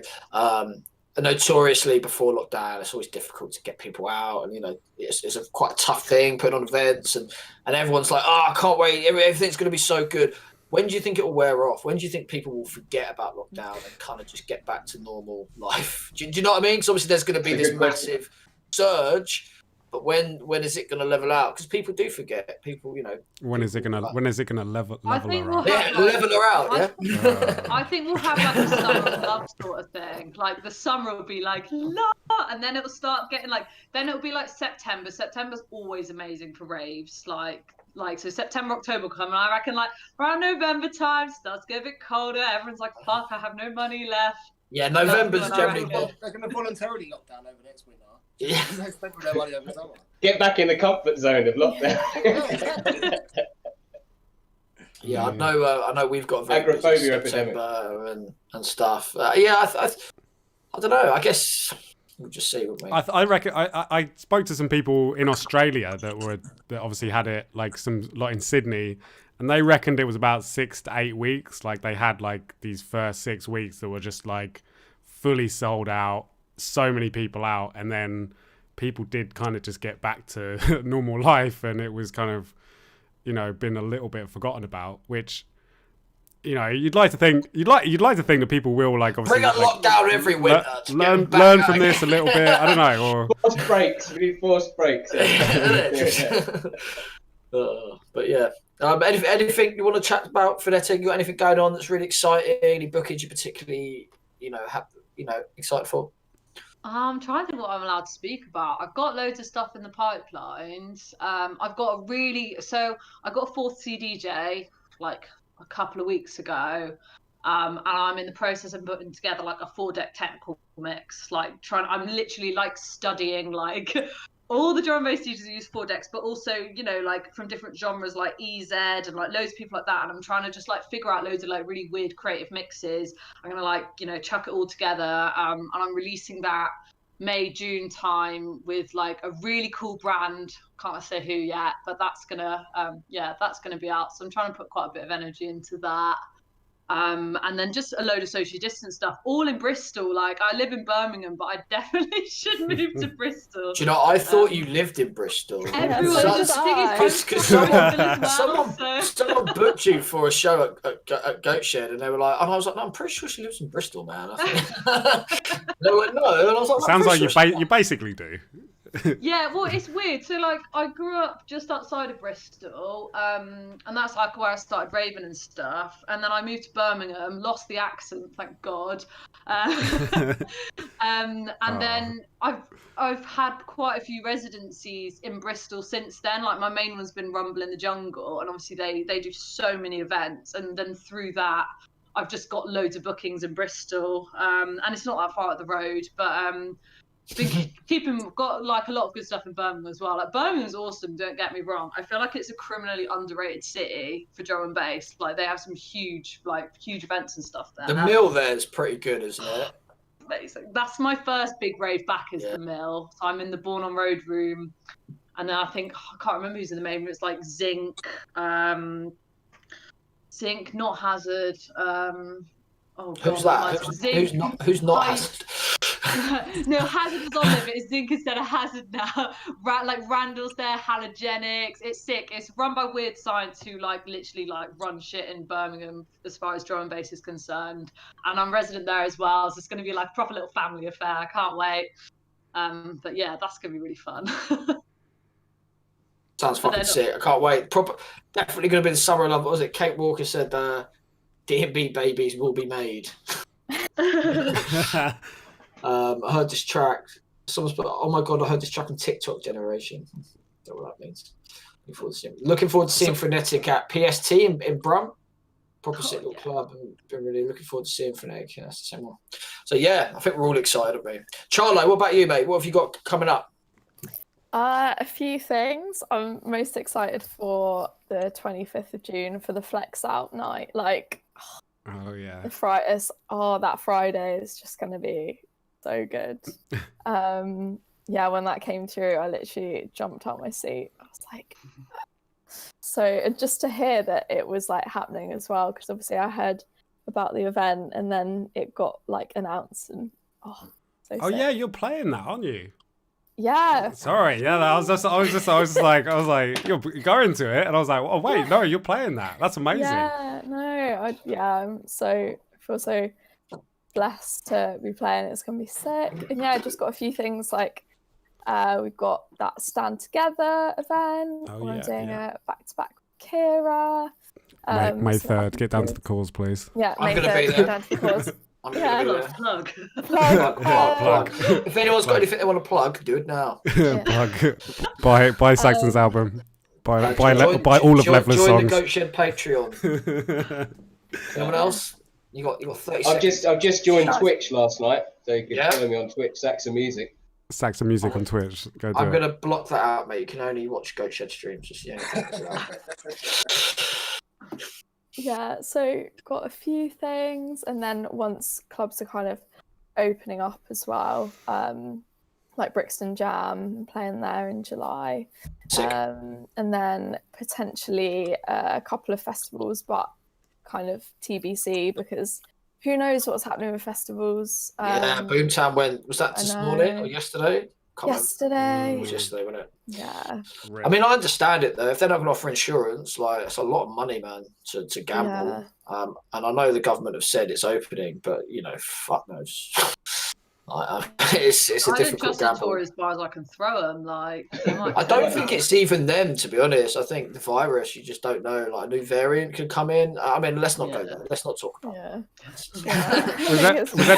notoriously before lockdown it's always difficult to get people out, and it's a quite a tough thing putting on events, and everyone's like, oh, I can't wait, everything's going to be so good. When do you think it will wear off? When do you think people will forget about lockdown and kind of just get back to normal life? Do you know what I mean? Because obviously there's going to be this massive surge, but when is it going to level out? Because people do forget. People, When is it going to level her out? Level her out. Yeah. I think we'll have like a summer of love sort of thing. Like the summer will be like love, and then it will start getting like. Then it will be like September. September's always amazing for raves. Like so September, October come, and I reckon like around November time starts to get a bit colder. Everyone's like, fuck, I have no money left. Yeah, November's generally they're going to voluntarily lock down over next winter. Yeah. They spend their money over summer. Get back in the comfort zone of lockdown. Yeah, I know we've got a very agoraphobia busy September and stuff. I don't know. I guess we'll just see, won't we? I reckon I spoke to some people in Australia that obviously had it, like some lot in Sydney, and they reckoned it was about 6 to 8 weeks. Like they had like these first 6 weeks that were just like fully sold out, so many people out, and then people did kind of just get back to normal life, and it was kind of been a little bit forgotten about, which you'd like to think that people will like obviously bring a lockdown every winter. Learn from this a little bit. I don't know. Or forced breaks. We need forced breaks. But yeah. Anything you want to chat about, Frenetic? You got anything going on that's really exciting? Any bookings you particularly excited for? I'm trying to think what I'm allowed to speak about. I've got loads of stuff in the pipelines. I got a fourth CDJ like a couple of weeks ago, and I'm in the process of putting together like a 4-deck technical mix. I'm literally like studying like all the drum and bass DJs use 4 decks, but also like from different genres like EZ and like loads of people like that. And I'm trying to just like figure out loads of like really weird creative mixes. I'm gonna chuck it all together, and I'm releasing that May-June time with like a really cool brand. Can't say who yet, but that's gonna be out. So I'm trying to put quite a bit of energy into that. And then just a load of social distance stuff, all in Bristol. Like I live in Birmingham, but I definitely should move to Bristol. Do you know? I thought you lived in Bristol. Everyone someone booked you for a show at Goatshed, and they were like, and I was like, no, I'm pretty sure she lives in Bristol, man. They went, no, and I was like, sounds like you basically do. Yeah, well, it's weird. So, like, I grew up just outside of Bristol, and that's like where I started raving and stuff. And then I moved to Birmingham, lost the accent, thank God. And then I've had quite a few residencies in Bristol since then. Like, my main one's been Rumble in the Jungle, and obviously they do so many events. And then through that, I've just got loads of bookings in Bristol, and it's not that far up the road, but got like a lot of good stuff in Birmingham as well. Like Birmingham's awesome, don't get me wrong. I feel like it's a criminally underrated city for drum and bass. Like they have some huge events and stuff there. The Mill there is pretty good, isn't it? Amazing. That's my first big rave back is the Mill. So I'm in the Born on Road room, and then I think I can't remember who's in the main room. It's like Zinc, Not Hazard. Oh God, who's that? Who's not Hazard? No, Hazard was on there, but it's Zinc instead of Hazard now. Like Randall's there, Halogenics. It's sick. It's run by Weird Science, who like literally like run shit in Birmingham as far as drum and bass is concerned. And I'm resident there as well, so it's going to be like a proper little family affair. I can't wait. But yeah, that's going to be really fun. Sounds fucking sick. I can't wait. Definitely going to be the summer of love. What was it? Kate Walker said D&B babies will be made. I heard this track. Someone's put, oh my god, I heard this track on TikTok generation. I don't know what that means. Looking forward to seeing Frenetic at PST in Brum. Proper sick little club. And been really looking forward to seeing Frenetic. Yeah, that's the same one. So yeah, I think we're all excited, mate. Charlo, what about you, mate? What have you got coming up? A few things. I'm most excited for the 25th of June for the Flex Out night. Like, oh yeah, that Friday is just gonna be so good. Yeah, when that came through, I literally jumped out my seat. I was like, so just to hear that it was like happening as well, because obviously I heard about the event and then it got like announced and so sick. Yeah, you're playing that, aren't you? Yeah. Sorry, yeah, I was like, you're going to it, and I was like, oh wait, no, you're playing that. That's amazing. Yeah, no, I'm feel so blessed to be playing. It's gonna be sick. And yeah, I just got a few things like we've got that Stand Together event. I'm doing a back-to-back with Kira. May 3rd, get down to the cause, please. Yeah, I'm May 3rd, get down to the cause. Plug. If anyone's got anything they want to plug, do it now. Plug. Buy Saxxon's album. Buy all of Levela's songs. Join the Goatshed Patreon. Anyone else? You got 30 seconds. I've just joined Twitch last night, so you can follow me on Twitch, Saxxon Music. Saxxon Music on Twitch. I'm going to block that out, mate. You can only watch Goatshed streams. Just Yeah, so got a few things, and then once clubs are kind of opening up as well, like Brixton Jam, playing there in July, and then potentially a couple of festivals, but kind of TBC, because who knows what's happening with festivals. Boomtown was that this morning or yesterday? Yesterday. It was yesterday, wasn't it? Yeah. I mean, I understand it though. If they're not going to offer insurance, like it's a lot of money, man, to gamble. Yeah. And I know the government have said it's opening, but fuck knows. It's a difficult gamble. As far as I can throw them, like I don't think it's even them, to be honest. I think the virus, you just don't know. Like a new variant could come in. I mean, let's not go there. Let's not talk about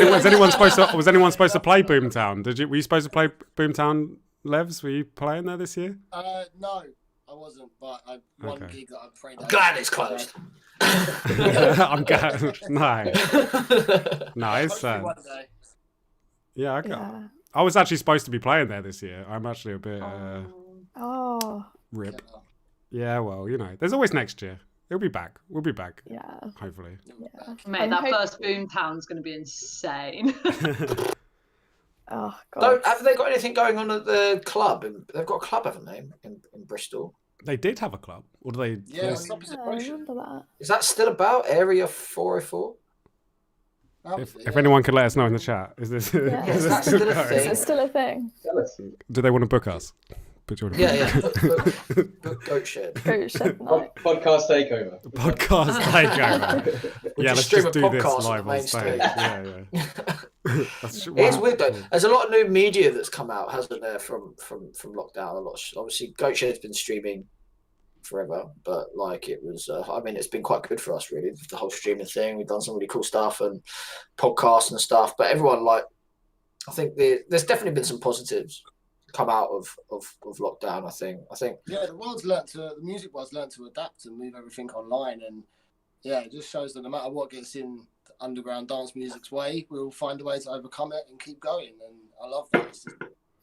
Was anyone supposed to play Boomtown? Were you supposed to play Boomtown, Levs? Were you playing there this year? No, I wasn't. But one gig that I prayed. I'm glad it's closed. I'm glad. No, it's Yeah, I was actually supposed to be playing there this year. I'm actually a bit rip. Yeah, well, there's always next year. It'll be back. We'll be back. Yeah. Hopefully. Yeah. Mate, that first Boomtown's going to be insane. Oh god. Have they got anything going on at the club? They've got a club, haven't they, in Bristol? They did have a club. Or do they? Yeah, it's opposite I remember that. Is that still about Area 404? If anyone could let us know in the chat, is this still a thing? Is it still a thing? Do they want to book us? Book Goatshed. Goatshed night. Podcast takeover. Podcast takeover. Let's just do this live on stage. It's weird though. There's a lot of new media that's come out, hasn't there, from lockdown? Obviously, Goatshed's been streaming forever, but like it was it's been quite good for us, really, the whole streaming thing. We've done some really cool stuff and podcasts and stuff, but everyone, I think there's definitely been some positives come out of lockdown. I think the music world's learned to adapt and move everything online, and it just shows that no matter what gets in the underground dance music's way, we'll find a way to overcome it and keep going, and I love that.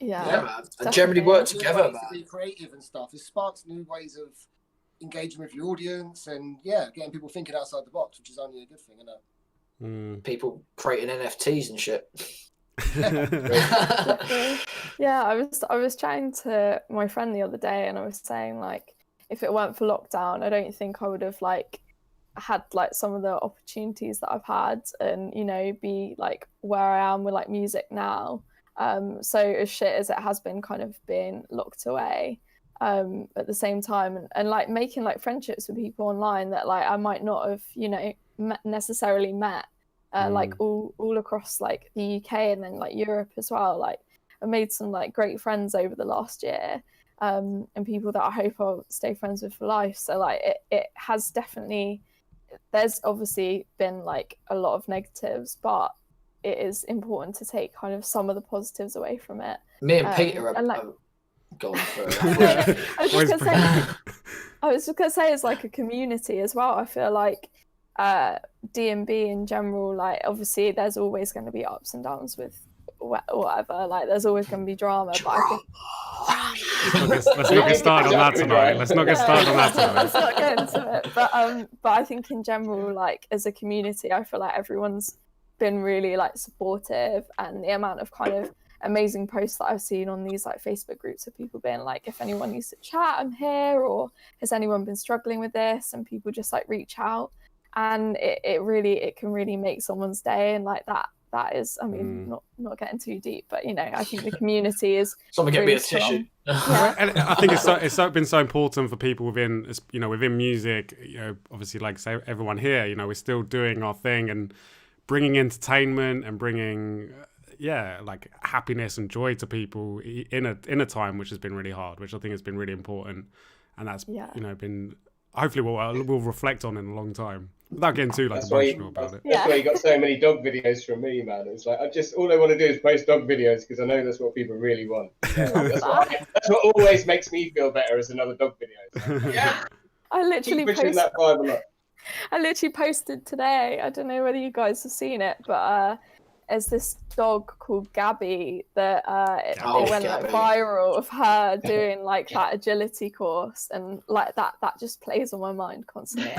Man. And generally work together, man. To be creative and stuff. It sparks new ways of engaging with your audience and getting people thinking outside the box, which is only a good thing, isn't it? People creating NFTs and shit. I was chatting to my friend the other day, and I was saying if it weren't for lockdown, I don't think I would have had some of the opportunities that I've had, and be where I am with music now. So as shit as it has been kind of being locked away, at the same time, and making friendships with people online that I might not have necessarily met all across the UK and then Europe as well. I made some great friends over the last year, and people that I hope I'll stay friends with for life. So like it has definitely, there's obviously been like a lot of negatives, but it is important to take kind of some of the positives away from it. Me and Peter are like, going for it. I was just gonna say it's like a community as well. I feel like D&B in general, like obviously there's always going to be ups and downs with whatever, like there's always going to be drama, but I think let's not get started on that tonight. Let's not get started on that tonight. Let's not get into it. But I think in general, like as a community, I feel like everyone's been really like supportive, and the amount of kind of amazing posts that I've seen on these like Facebook groups of people being like, if anyone needs to chat, I'm here, or has anyone been struggling with this, and people just like reach out, and it can really make someone's day. And like that is, I mean, not getting too deep, but you know, I think the community is someone really get me a tissue. Yeah. And I think it's been so important for people within, you know, within music, you know, obviously like say everyone here, you know, we're still doing our thing and bringing entertainment and bringing like happiness and joy to people in a time which has been really hard, which I think has been really important, and that's you know been hopefully we'll reflect on in a long time without getting too like emotional about it. That's why you got so many dog videos from me, man. It's like all I want to do is post dog videos because I know that's what people really want. That's what always makes me feel better as another dog video. So, yeah, I literally pushing that vibe a lot. I literally posted today, I don't know whether you guys have seen it, but there's this dog called Gabby that it went like viral of her doing like that agility course, and like that just plays on my mind constantly.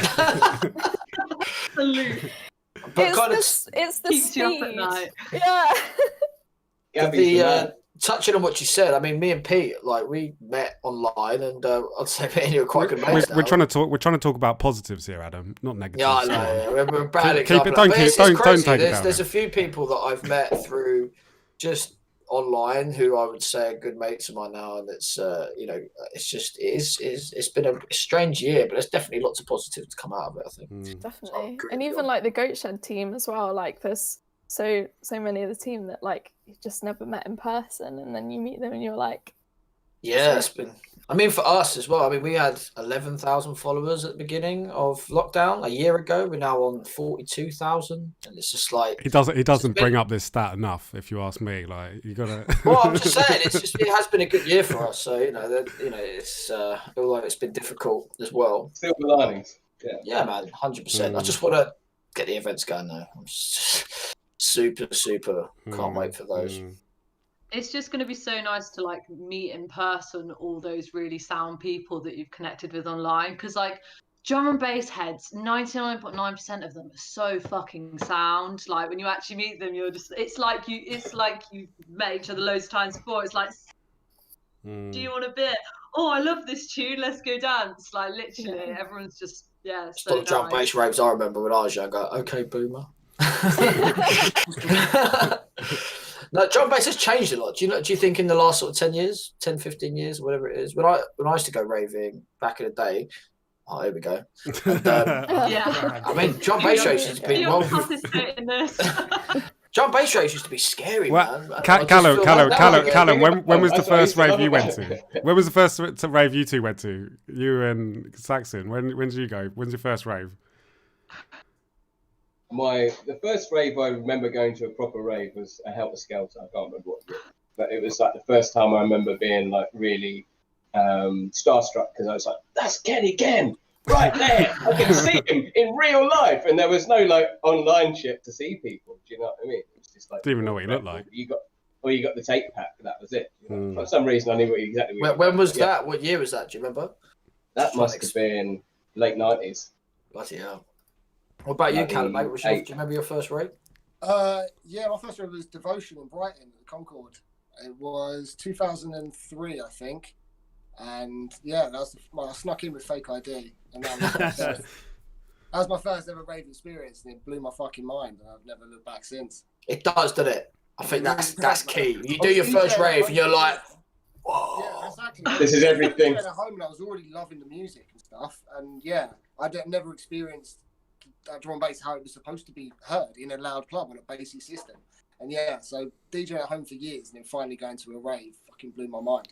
But it's the keeps speed. you up at night. Yeah. Touching on what you said, I mean, me and Pete, like we met online, and I'd say me and you are quite good mates now. We're trying to talk about positives here, Adam, not negatives. Yeah, I know. We're bad keep it. Don't take it down. There's a few people that I've met through just online who I would say are good mates of mine now, and it's you know, it's been a strange year, but there's definitely lots of positives to come out of it, I think. Definitely. And even like the Goat Shed team as well, like there's so many of the team that like you just never met in person, and then you meet them and you're like, yeah, it's been, I mean, for us as well, I mean, we had 11,000 followers at the beginning of lockdown a year ago. We're now on 42,000, and it's just like he doesn't bring up this stat enough, if you ask me. Like you gotta. Well, I'm just saying, it has been a good year for us. So you know, it's although it's been difficult as well. Silver linings. Yeah, man, 100%. I just want to get the events going now. I'm just super can't wait for those. It's just going to be so nice to like meet in person all those really sound people that you've connected with online, because like drum and bass heads, 99.9% of them are so fucking sound. Like when you actually meet them, you're just it's like you've met each other loads of times before. It's like, do you want a beer? Oh, I love this tune, let's go dance. Like literally everyone's just so nice. Drum bass raves I remember when I was younger. Okay, boomer. No, drum bass has changed a lot. Do you think in the last sort of 10 years, 10, 15 years, whatever it is, when I used to go raving back in the day, oh, here we go. And, I mean, drum bass raves used to be drum bass raves used to be scary, man. Callum, when was the first rave you went to? When was the first rave you two went to? You and Saxxon. When did you go? When's your first rave? The first rave I remember going to a proper rave was a Helter Skelter. I can't remember what year, but it was like the first time I remember being like really starstruck, because I was like, "That's Kenny Ken right there! I can see him in real life." And there was no like online shit to see people. Do you know what I mean? It was just like, didn't even know what he looked like. You got the tape pack. That was it. You know? For some reason, I knew exactly. When was that? What year was that? Do you remember? That must have been late 90s. Bloody hell. What about you, Callum, mate? Do you remember your first rave? Yeah, my first rave was Devotion in Brighton at the Concord. It was 2003, I think. And yeah, I snuck in with fake ID. And that was my first ever rave experience, and it blew my fucking mind, and I've never looked back since. It does, doesn't it? I think that's key. You do your first rave and you're like, whoa. Yeah, exactly. This is everything. I was at home and I was already loving the music and stuff. And yeah, I'd never experienced drum and bass how it was supposed to be heard in a loud club on a bassy system. And yeah, so DJing at home for years and then finally going to a rave fucking blew my mind.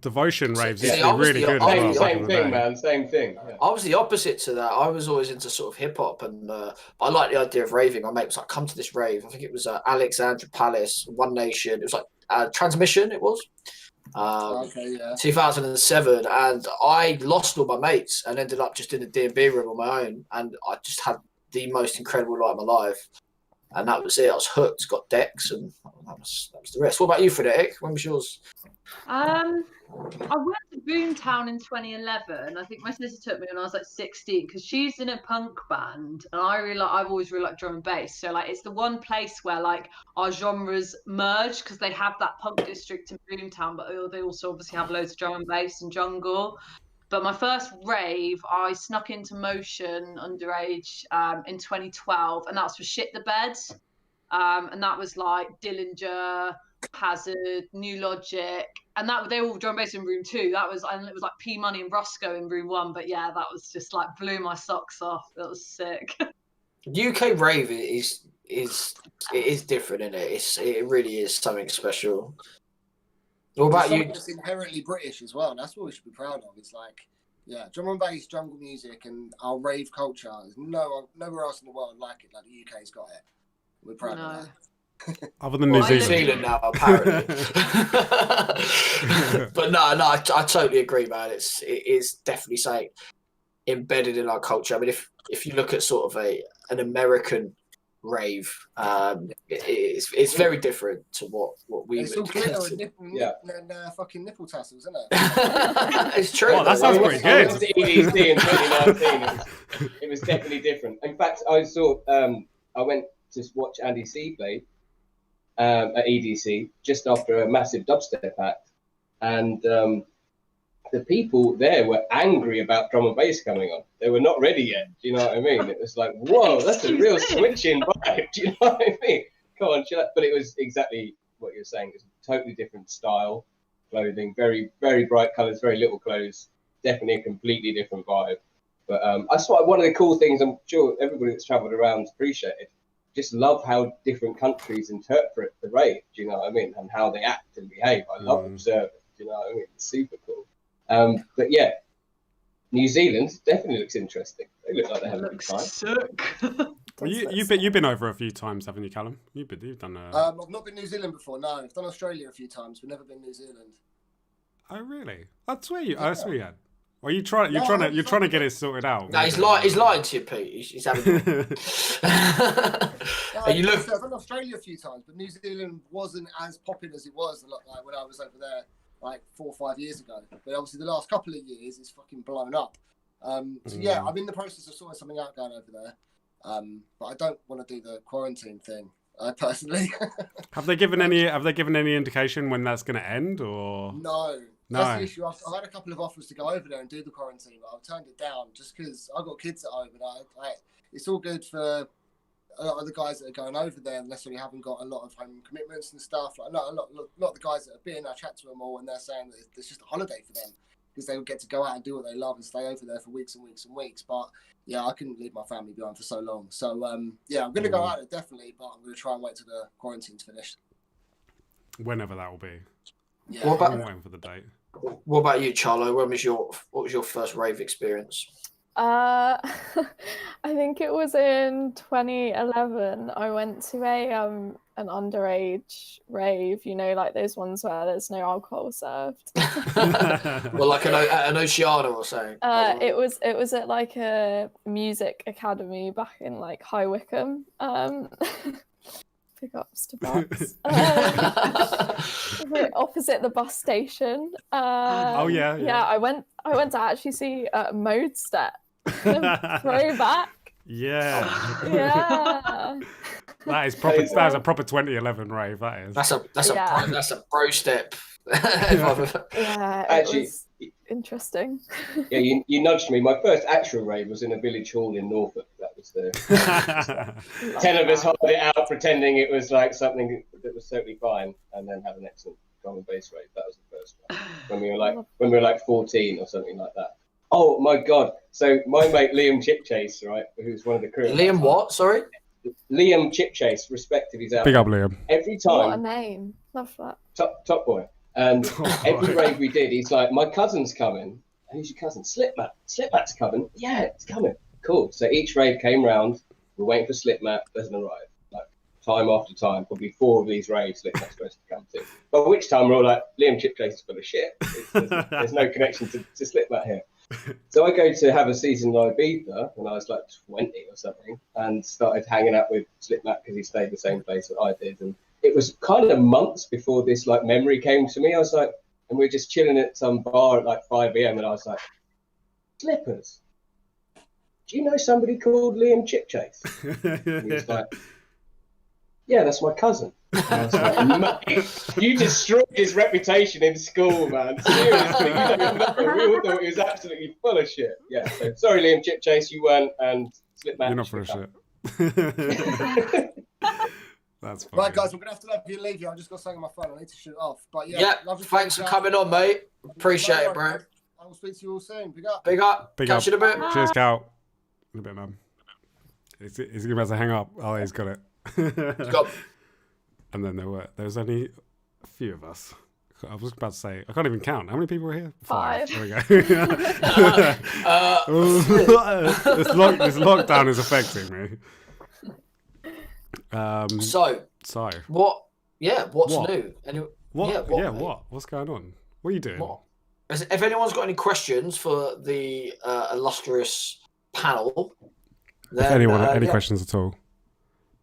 Devotion raves See, used to be really good. As well, same thing, man. Same thing. Yeah. I was the opposite to that. I was always into sort of hip hop, and I like the idea of raving. My mate was like, "Come to this rave." I think it was Alexandra Palace, One Nation. It was like Transmission. It was. 2007, and I lost all my mates and ended up just in the D&B room on my own, and I just had the most incredible night of my life, and that was it. I was hooked, got decks, and that was the rest. What about you, Frenetic? When was yours? I went to Boomtown in 2011. I think my sister took me when I was like 16 because she's in a punk band, and I've always really liked drum and bass. So like it's the one place where like our genres merge because they have that punk district in Boomtown, but they also obviously have loads of drum and bass and jungle. But my first rave, I snuck into Motion underage in 2012, and that was for Shit the Bed. And that was like Dillinger, Hazard, New Logic, and that they all drum bass in room 2. And it was like P Money and Roscoe in room 1. But yeah, that was just like blew my socks off. It was sick. UK rave is different, isn't it? It really is something special. What about you? It's inherently British as well. And that's what we should be proud of. It's like, yeah, drum and bass, jungle music, and our rave culture. There's nowhere else in the world like it. Like the UK's got it. We're proud of that. Other than New Zealand now, apparently. But no, I totally agree, man. It is definitely something embedded in our culture. I mean, if you look at sort of an American rave, it's very different to what we would. It's all glitter and fucking nipple tassels, isn't it? It's true. Oh, that sounds pretty good. I went to EDC in 2019. It was definitely different. In fact, I went to watch Andy C play at EDC just after a massive dubstep act, and the people there were angry about drum and bass coming on. They were not ready yet. Do you know what I mean? It was like, whoa, that's a real switching vibe. Do you know what I mean? Come on, chill out. But it was exactly what you're saying. It's a totally different style, clothing, very, very bright colours, very little clothes. Definitely a completely different vibe. But I saw one of the cool things. I'm sure everybody that's travelled around appreciated. Just love how different countries interpret the rave, do you know what I mean? And how they act and behave. I love observing, do you know what I mean? It's super cool. But yeah, New Zealand definitely looks interesting. They look like they have a good time. Sick. Well, you've been over a few times, haven't you, Callum? You've done. I've not been New Zealand before. No, I've done Australia a few times, but never been New Zealand. Oh really? I swear you had. Well, you're trying to get it sorted out. No, he's lying to you, Pete. He's having. I've done Australia a few times, but New Zealand wasn't as popular as it was like when I was over there like 4 or 5 years ago. But obviously, the last couple of years, it's fucking blown up. So yeah, I'm in the process of sorting something out going over there. But I don't want to do the quarantine thing personally. Have they given any indication when that's going to end or? No. That's the issue. I've had a couple of offers to go over there and do the quarantine, but I've turned it down just because I've got kids at home, and it's all good for a lot of the guys that are going over there and necessarily haven't got a lot of home commitments and stuff. Like, a lot of the guys that have been, I chat to them all, and they're saying that it's just a holiday for them because they would get to go out and do what they love and stay over there for weeks and weeks and weeks. But yeah, I couldn't leave my family behind for so long. So yeah, I'm going to go out there definitely, but I'm going to try and wait till the quarantine's finished. Whenever that will be. Yeah. I'm waiting for the date. What about you, Charlo? What was your first rave experience? I think it was in 2011. I went to an underage rave, like those ones where there's no alcohol served. Well, like an Oceana or something. It was at like a music academy back in like High Wycombe. Big ups to Bucks. We're opposite the bus station. Yeah. I went to actually see Mode Step. Throwback. Yeah. That is proper. That is a proper 2011 rave. That is. That's a pro step. Yeah. Actually, it was interesting. Yeah, you nudged me. My first actual rave was in a village hall in Norfolk. That was the 10 of us holding it out, pretending it was like something that was totally fine, and then have an excellent drum and bass rave. That was the first one when we were like 14 or something like that. Oh my god! So my mate Liam Chipchase, right, who's one of the crew. Liam what? Sorry. Liam Chipchase, respect if he's out. Big up, Liam. Every time. What a name! Love that. Top boy. And every rave we did, he's like, my cousin's coming. Who's your cousin? Slipmat. Slipmat's coming. Yeah, it's coming. Cool. So each rave came round. We're waiting for Slipmat. Doesn't arrive. Like time after time, probably 4 of these raves Slipmat's supposed to come to. By which time we're all like, Liam Chipchase is full of shit. There's no connection to Slipmat here. So I go to have a season in Ibiza when I was like 20 or something, and started hanging out with Slipmat because he stayed the same place that I did. And it was kind of months before this like memory came to me. I was like, and we were just chilling at some bar at like 5 p.m. and I was like, Slippers, do you know somebody called Liam Chipchase? And he was like, yeah, that's my cousin. And I was like, mate, you destroyed his reputation in school, man. Seriously, you don't even know. We all thought he was absolutely full of shit. Yeah, so sorry, Liam Chipchase, you weren't, and Slipmat. You're not full of shit. That's funny. Right, guys, I'm gonna have to let you leave you. I just got something on my phone. I need to shoot off. But yeah, thanks for coming on, mate. Appreciate it, bro. I will speak to you all soon. Big up. Big up. Catch you in a bit. Cheers, Cal. In a bit, man. Is he about to hang up? Oh, he's got it. He's got. And then there was only a few of us. I was about to say, I can't even count. How many people were here? 5. There we go. This lockdown is affecting me. So what? Yeah, what's what? new? What? What? What's going on? What are you doing? What? If anyone's got any questions for the illustrious panel, then, if anyone, any questions at all?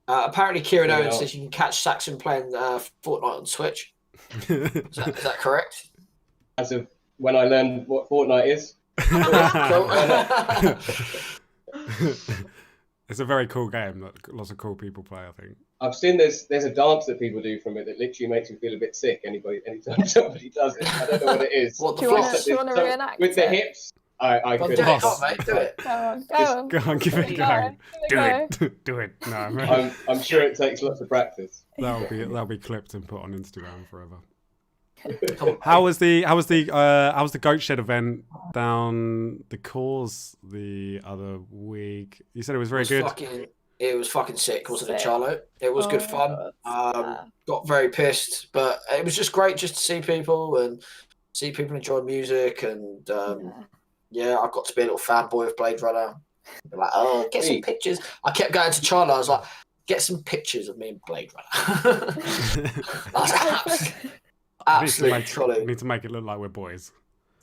Apparently, Kieran Owen says you can catch Saxxon playing Fortnite on Switch. Is that correct? As of when I learned what Fortnite is. It's a very cool game that lots of cool people play, I think. I've seen there's a dance that people do from it that literally makes me feel a bit sick anytime somebody does it. I don't know what it is. What do you want to reenact with the hips? I could. Do it, mate. Do it. Go on, give it a go. Do it. No, I'm sure it takes lots of practice. That'll be clipped and put on Instagram forever. How was the Goatshed event down the course the other week? You said it was very good. It was fucking sick, wasn't it, Charlo? It was good fun. Got very pissed, but it was just great just to see people enjoy music, and I got to be a little fanboy of Blade Runner. Like, oh, get some pictures. I kept going to Charlo. I was like, get some pictures of me and Blade Runner. Absolutely trolley. We need to make it look like we're boys.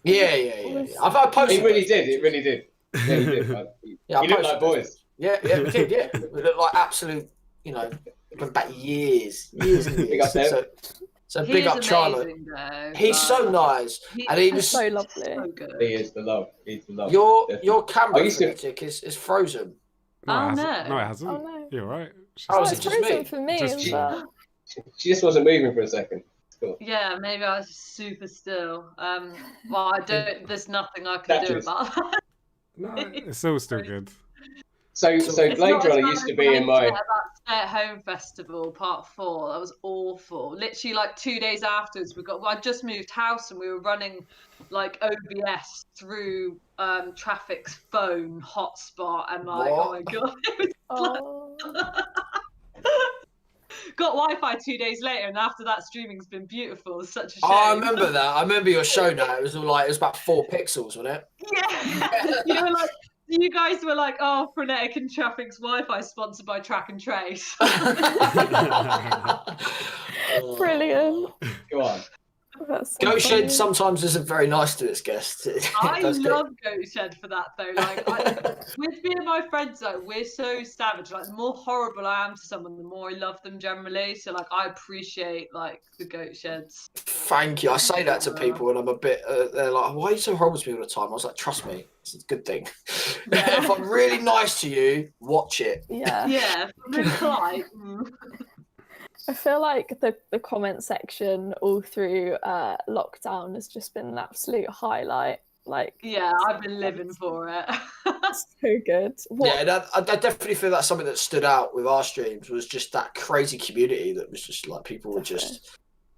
Yeah. I posted. It really did. Yeah, he did. You look like boys. Yeah, we did. Yeah, we look like absolute. Going back years and years. So big up Charlo. He's so nice, and he was so lovely. So good. He is the love. He's the love. Your camera Frenetic is frozen. No, it hasn't. Oh no. You're right. Is it just me? For me as well. She just wasn't moving for a second. Cool. Yeah, maybe I was super still. Well, there's nothing I can do about that. No, it's still good. So Blade Runner used to be in my Stay at Home Festival Part 4. That was awful. Literally, like 2 days afterwards, I just moved house and we were running like OBS through traffic's phone hotspot, and like, oh my god, it was got Wi-Fi 2 days later, and after that, streaming's been beautiful. It's such a shame. Oh, I remember that. I remember your show now. It was about 4 pixels, wasn't it? Yeah. You guys were like, oh, Frenetic and Traffic's Wi-Fi sponsored by Track and Trace. Brilliant. Go on. Goatshed sometimes isn't very nice to its guests. I love Goatshed for that though. Like, with me and my friends, like, we're so savage. Like, the more horrible I am to someone, the more I love them generally. So, like, I appreciate like the Goatsheds. Thank you. I say that to people, and I'm a bit. They're like, "Why are you so horrible to me all the time?" I was like, "Trust me, it's a good thing." If I'm really nice to you, watch it. Yeah. Yeah. Like, I feel like the comment section all through lockdown has just been an absolute highlight. Like, yeah, I've been living for it. So good. Yeah, I definitely feel that's something that stood out with our streams was just that crazy community that was just like people were just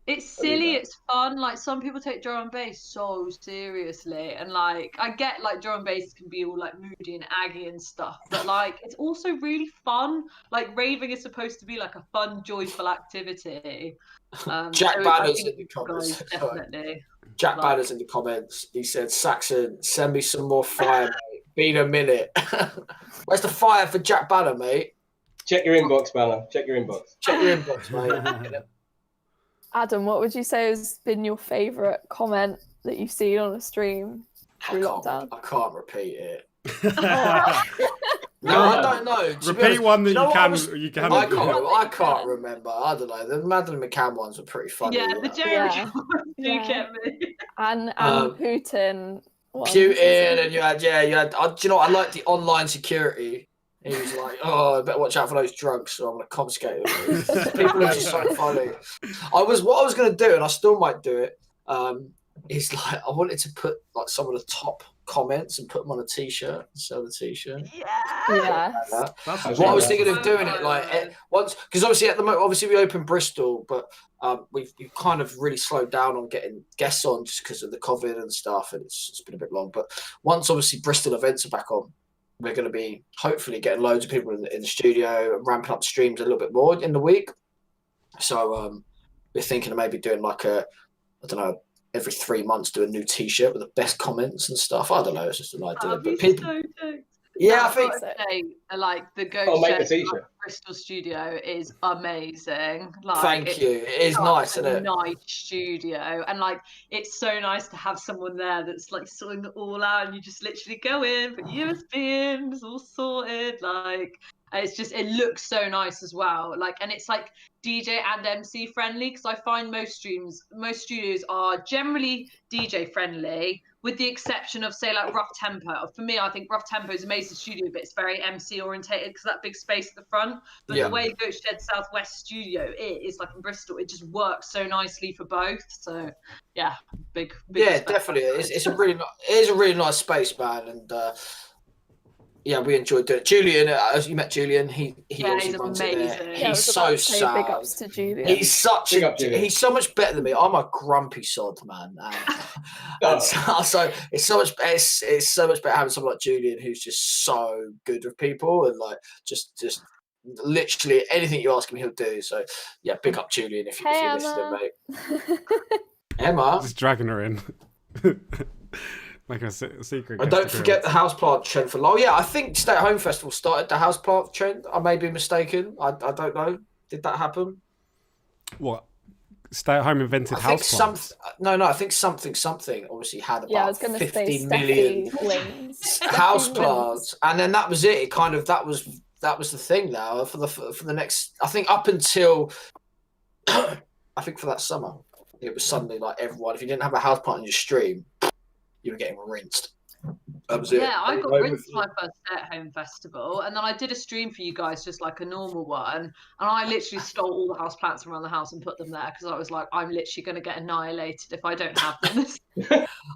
It's silly, it's fun. Like, some people take drum and bass so seriously, and like, I get like drum and bass can be all like moody and aggy and stuff, but like, it's also really fun. Like, raving is supposed to be like a fun, joyful activity. Jack so Banner's in the comments. Definitely. Jack Banner's in the comments. He said, "Saxxon, send me some more fire, mate. Been a minute." Where's the fire for Jack Banner, mate? Check your inbox, Banner. Check your inbox. Check your inbox, mate. Adam, what would you say has been your favourite comment that you've seen on a stream through lockdown? I can't repeat it. No, I don't know. Repeat one that you can. I can't remember. I don't know. The Madeline McCann ones were pretty funny. Yeah, the Jerry ones do get me. And Putin. Putin, and you had. Do you know what? I like the online security. He was like, "Oh, I better watch out for those drugs, so I'm gonna confiscate them." People are just so funny. What I was gonna do, and I still might do it. Is like I wanted to put like some of the top comments and put them on a t-shirt and sell the t-shirt. Yeah. What I was thinking of doing it like once, because obviously at the moment, obviously we opened Bristol, but we've kind of really slowed down on getting guests on just because of the COVID and stuff, and it's been a bit long. But once obviously Bristol events are back on, we're going to be hopefully getting loads of people in the studio and ramping up streams a little bit more in the week. So we're thinking of maybe doing like I don't know, every 3 months do a new t-shirt with the best comments and stuff. I don't know, it's just an idea. But people, I think like the Bristol studio is amazing. Like, thank you. It is nice, isn't it? Nice studio, and like it's so nice to have someone there that's like sorting it all out, and you just literally go in, put USB in, it's all sorted. Like, it's just, it looks so nice as well. Like, and it's like DJ and MC friendly, because I find most studios are generally DJ friendly, with the exception of, say, like Rough Tempo. For me, I think Rough Tempo is an amazing studio, but it's very MC orientated because that big space at the front. But the way Watershed Southwest studio is, like in Bristol, it just works so nicely for both. So yeah, big definitely. It's a really nice space, man, and yeah, we enjoyed doing it. Julian, as you met Julian, he he's amazing. He's so sad. Big ups to Julian. He's so much better than me. I'm a grumpy sod, man. And so it's so much better having someone like Julian who's just so good with people and like just literally anything you ask him, he'll do. So yeah, big up Julian if you're listening, mate. Emma, just dragging her in. Like a secret. And don't forget the houseplant trend for long. Yeah, I think Stay at Home Festival started the houseplant trend. I may be mistaken. I don't know. Did that happen? What? Stay at Home invented houseplants? No. I think something obviously had about 50 million houseplants, and then that was it. It kind of that was the thing now for the next. I think up until I think for that summer, it was suddenly like everyone. If you didn't have a houseplant in your stream, you were getting rinsed. That was it. Yeah, I got rinsed for my first stay-at-home festival, and then I did a stream for you guys, just like a normal one, and I literally stole all the house plants around the house and put them there because I was like, I'm literally going to get annihilated if I don't have them.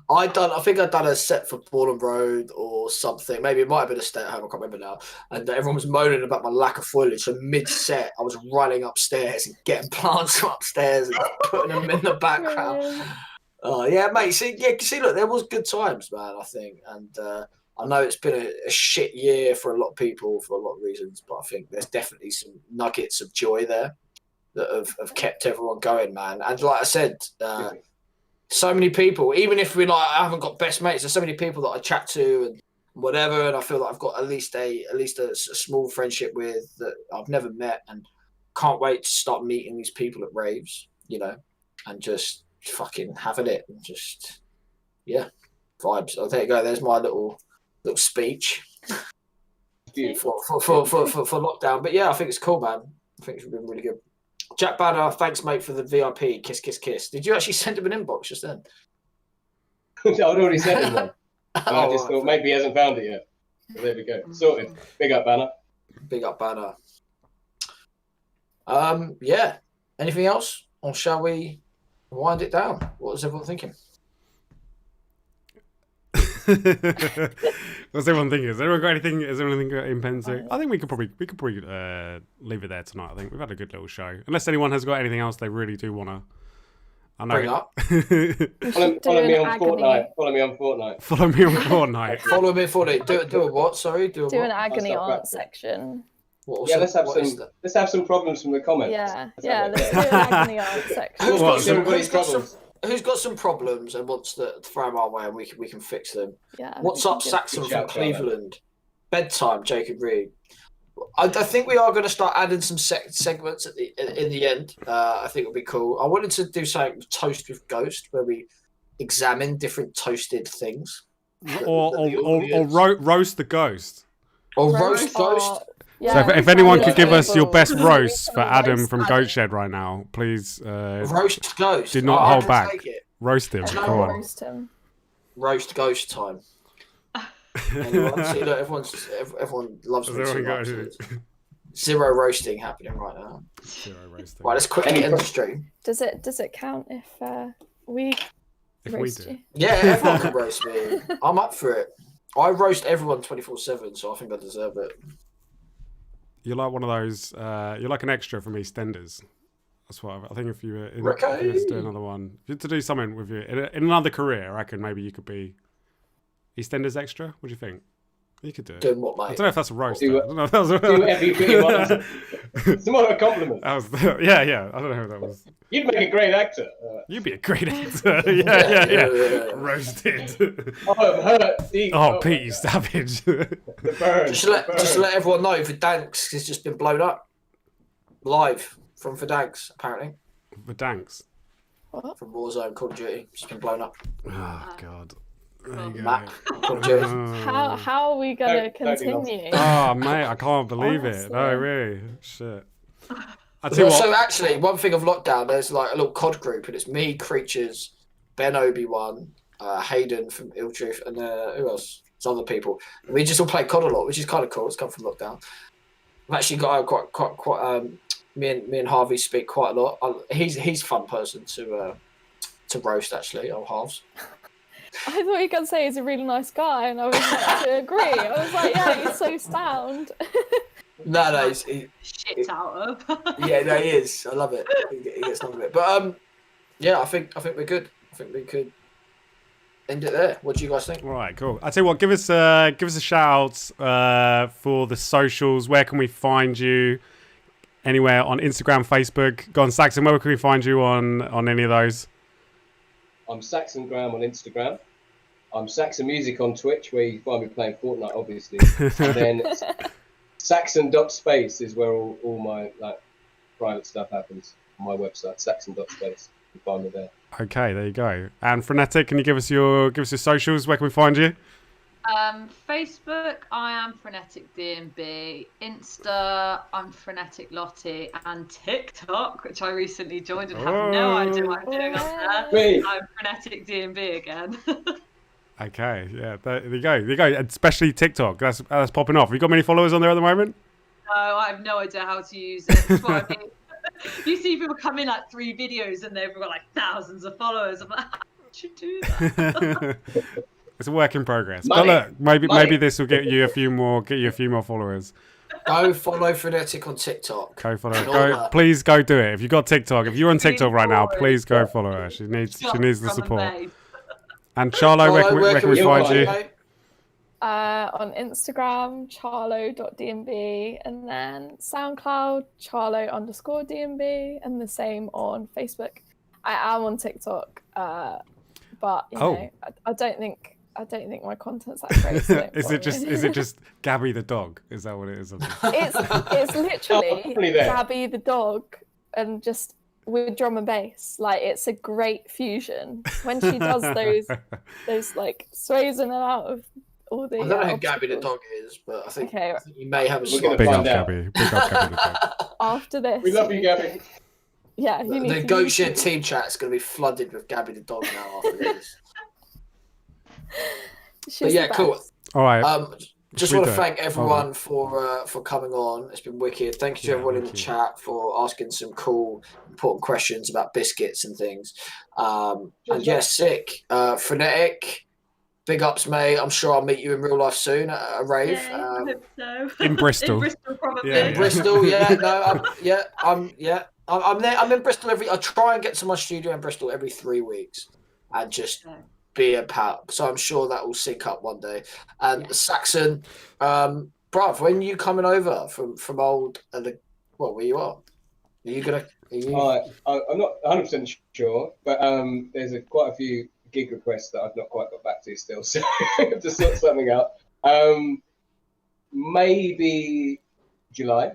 I think I'd done a set for Borland Road or something. Maybe it might have been a stay-at-home. I can't remember now. And everyone was moaning about my lack of foliage. So mid-set, I was running upstairs and getting plants from upstairs and putting them in the background. Yeah, mate. See, look, there was good times, man. I think, and I know it's been a shit year for a lot of people for a lot of reasons, but I think there's definitely some nuggets of joy there that have kept everyone going, man. And like I said, so many people. Even if I haven't got best mates, there's so many people that I chat to and whatever, and I feel like I've got at least a small friendship with that I've never met, and can't wait to start meeting these people at raves, and just fucking having it and just vibes. Oh, there you go. There's my little speech for lockdown. But yeah, I think it's cool, man. I think it's been really good. Jack Banner, thanks, mate, for the VIP. Kiss, kiss, kiss. Did you actually send him an inbox just then? I'd already sent him one. I just thought maybe he hasn't found it yet. So there we go. Sorted. Big up, Banner. Big up, Banner. Yeah. Anything else, or shall we wind it down? What was everyone thinking? What's everyone thinking? Has everyone got anything? Has anything got in pencil? I think we could probably leave it there tonight. I think we've had a good little show. Unless anyone has got anything else they really do want to I know. bring up. Follow me on Fortnite. Follow me on Fortnite. Follow me on Fortnite. Follow me on Fortnite. Do a what? Sorry, do an what? agony aunt section. Yeah, let's have some problems from the comments. Yeah, let's do an agony aunt section. Who's got some problems and wants to throw them our way and we can fix them? Yeah. What's up, Saxxon from Cleveland? Bedtime, Jacob Reed. I think we are going to start adding some segments in the end. I think it would be cool. I wanted to do something with Toast with Ghost, where we examine different toasted things. Or roast the ghost. Or roast Ghost. Yeah, so if anyone could give us your best roast for Adam from Goat Shed right now, please. Roast Ghost. Do not hold back. Roast him. Come on. Roast him. Roast Ghost time. Anyone? See, look, everyone loves roasting. Zero roasting happening right now. Zero roasting. Right, let's quickly end the stream. Does it count if we roast you? Yeah, everyone can roast me. I'm up for it. I roast everyone 24/7, so I think I deserve it. You're like one of those. You're like an extra from EastEnders. That's what I think. If you were to do another one, if you were to do something with you in another career, I reckon maybe you could be EastEnders extra. What do you think? You could do it. Doing what, mate? I don't know if that's a roast. Do whatever you want. It's more of a compliment. Yeah. I don't know who that was. You'd make a great actor. You'd be a great actor. Yeah. Roasted. Oh, I'm hurt. Pete, you savage. The burn. Just to let everyone know, Verdansk has just been blown up. Live from Verdansk, apparently. Verdansk? What? From Warzone, Call of Duty. Just been blown up. Oh, God. There you go. Map. Call of Duty. How are we going to continue? Oh, mate, I can't believe it. No, really. Shit. I tell you what. So actually, one thing of lockdown, there's like a little COD group, and it's me, Creatures, Ben Obi-Wan, Hayden from Ill Truth, and who else? There's other people. And we just all play COD a lot, which is kind of cool. It's come from lockdown. I've actually got quite me and Harvey speak quite a lot. He's a fun person to roast, actually. Old Halves. I thought you were going to say he's a really nice guy, and I was like to agree. I was like, yeah, he's so sound. No, he shit out of. Yeah, no, he is. I love it. He gets none of it. But yeah, I think we're good. I think we could end it there. What do you guys think? All right, cool. I tell you what, give us a shout for the socials. Where can we find you? Anywhere on Instagram, Facebook. Go on, Saxxon. Where can we find you on any of those? I'm Saxxon Graham on Instagram. I'm Saxxon Music on Twitch, where you find me playing Fortnite, obviously. And then Saxxon.space is where all my private stuff happens on my website, Saxxon.space. You can find me there. Okay, there you go. And Frenetic, can you give us your socials? Where can we find you? Facebook, I am Frenetic DMB. Insta, I'm Frenetic Lottie, and TikTok, which I recently joined and have no idea what I'm doing up there. I'm Frenetic DMB again. Okay, yeah, there you go. Especially TikTok, that's popping off. Have you got many followers on there at the moment? No, I have no idea how to use it. That's what I mean. You see people come in like 3 videos and they've got like thousands of followers. I'm like, how did you do that? It's a work in progress. But look, maybe this will get you a few more followers. Go follow Frenetic on TikTok. Please go do it. If you got TikTok, if you're on TikTok right now, please go follow her. She needs the support. And Charlo, where can we find you? On Instagram, charlo.dmb, and then SoundCloud, charlo_dmb, and the same on Facebook. I am on TikTok, but you know, I don't think my content's that great. So is it just Gabby the dog? Is that what it is? It's literally Gabby the dog, and just with drum and bass. Like, it's a great fusion when she does those like sways in and out of all the. I don't know who Gabby the dog is, but I think you may have a big up Gabby. Big up Gabby the dog. After this, we love you, Gabby. Yeah, the Goat Shed team chat is going to be flooded with Gabby the dog now after this. But yeah, cool. All right. Just want to thank everyone for coming on. It's been wicked. Thank you to everyone in the chat for asking some cool, important questions about biscuits and things. And yeah, sick. Frenetic, big ups, mate. I'm sure I'll meet you in real life soon at a rave. Yeah, I hope so. In Bristol. In Bristol, probably. In Bristol, yeah. No, I'm there. I'm in Bristol I try and get to my studio in Bristol every 3 weeks, and just be a pal. So I'm sure that will sync up one day. And Saxxon, bruv, when you coming over from old where you are? Are you gonna? I'm not 100% sure, but there's quite a few gig requests that I've not quite got back to still, so to sort something out. Maybe July.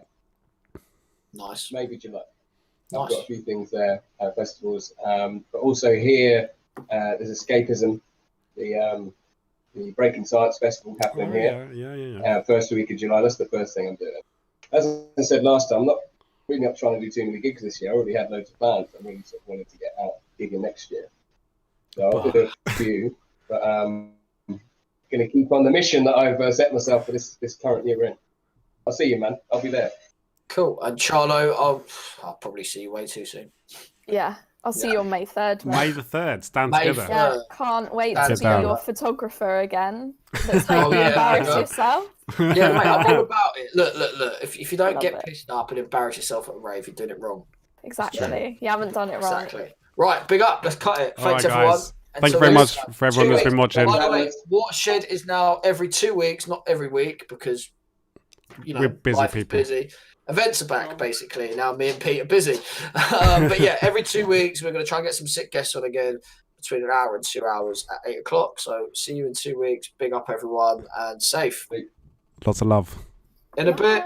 Nice. Maybe July. Nice. I've got a few things there, festivals, but also here there's Escapism, the Breaking Science Festival happening here. Yeah. First week of July. That's the first thing I'm doing. As I said last time, I'm not really up trying to do too many gigs this year. I already had loads of plans. I really sort of wanted to get out gigging next year. So I'll do a few, but I'm going to keep on the mission that I've set myself for this current year in. I'll see you, man. I'll be there. Cool. And Charlo, I'll probably see you way too soon. Yeah, I'll see you on May 3rd. May the 3rd. Stand May together. 3rd. Yeah, can't wait to be your photographer again. Let's hope you embarrass yourself. Yeah, mate, I'm all about it. Look. If you don't get pissed up and embarrass yourself at a rave, you're doing it wrong. Exactly. You haven't done it right. Exactly. Right, big up. Let's cut it. Thanks, right, everyone. guys. Thank you very much for everyone who's been watching. By the way, Watershed is now every 2 weeks, not every week, because we're busy people. Busy. Events are back, basically. Now me and Pete are busy. But yeah, every 2 weeks, we're going to try and get some sick guests on again between an hour and 2 hours at 8 o'clock. So see you in 2 weeks. Big up, everyone, and safe. Lots of love. In a bit.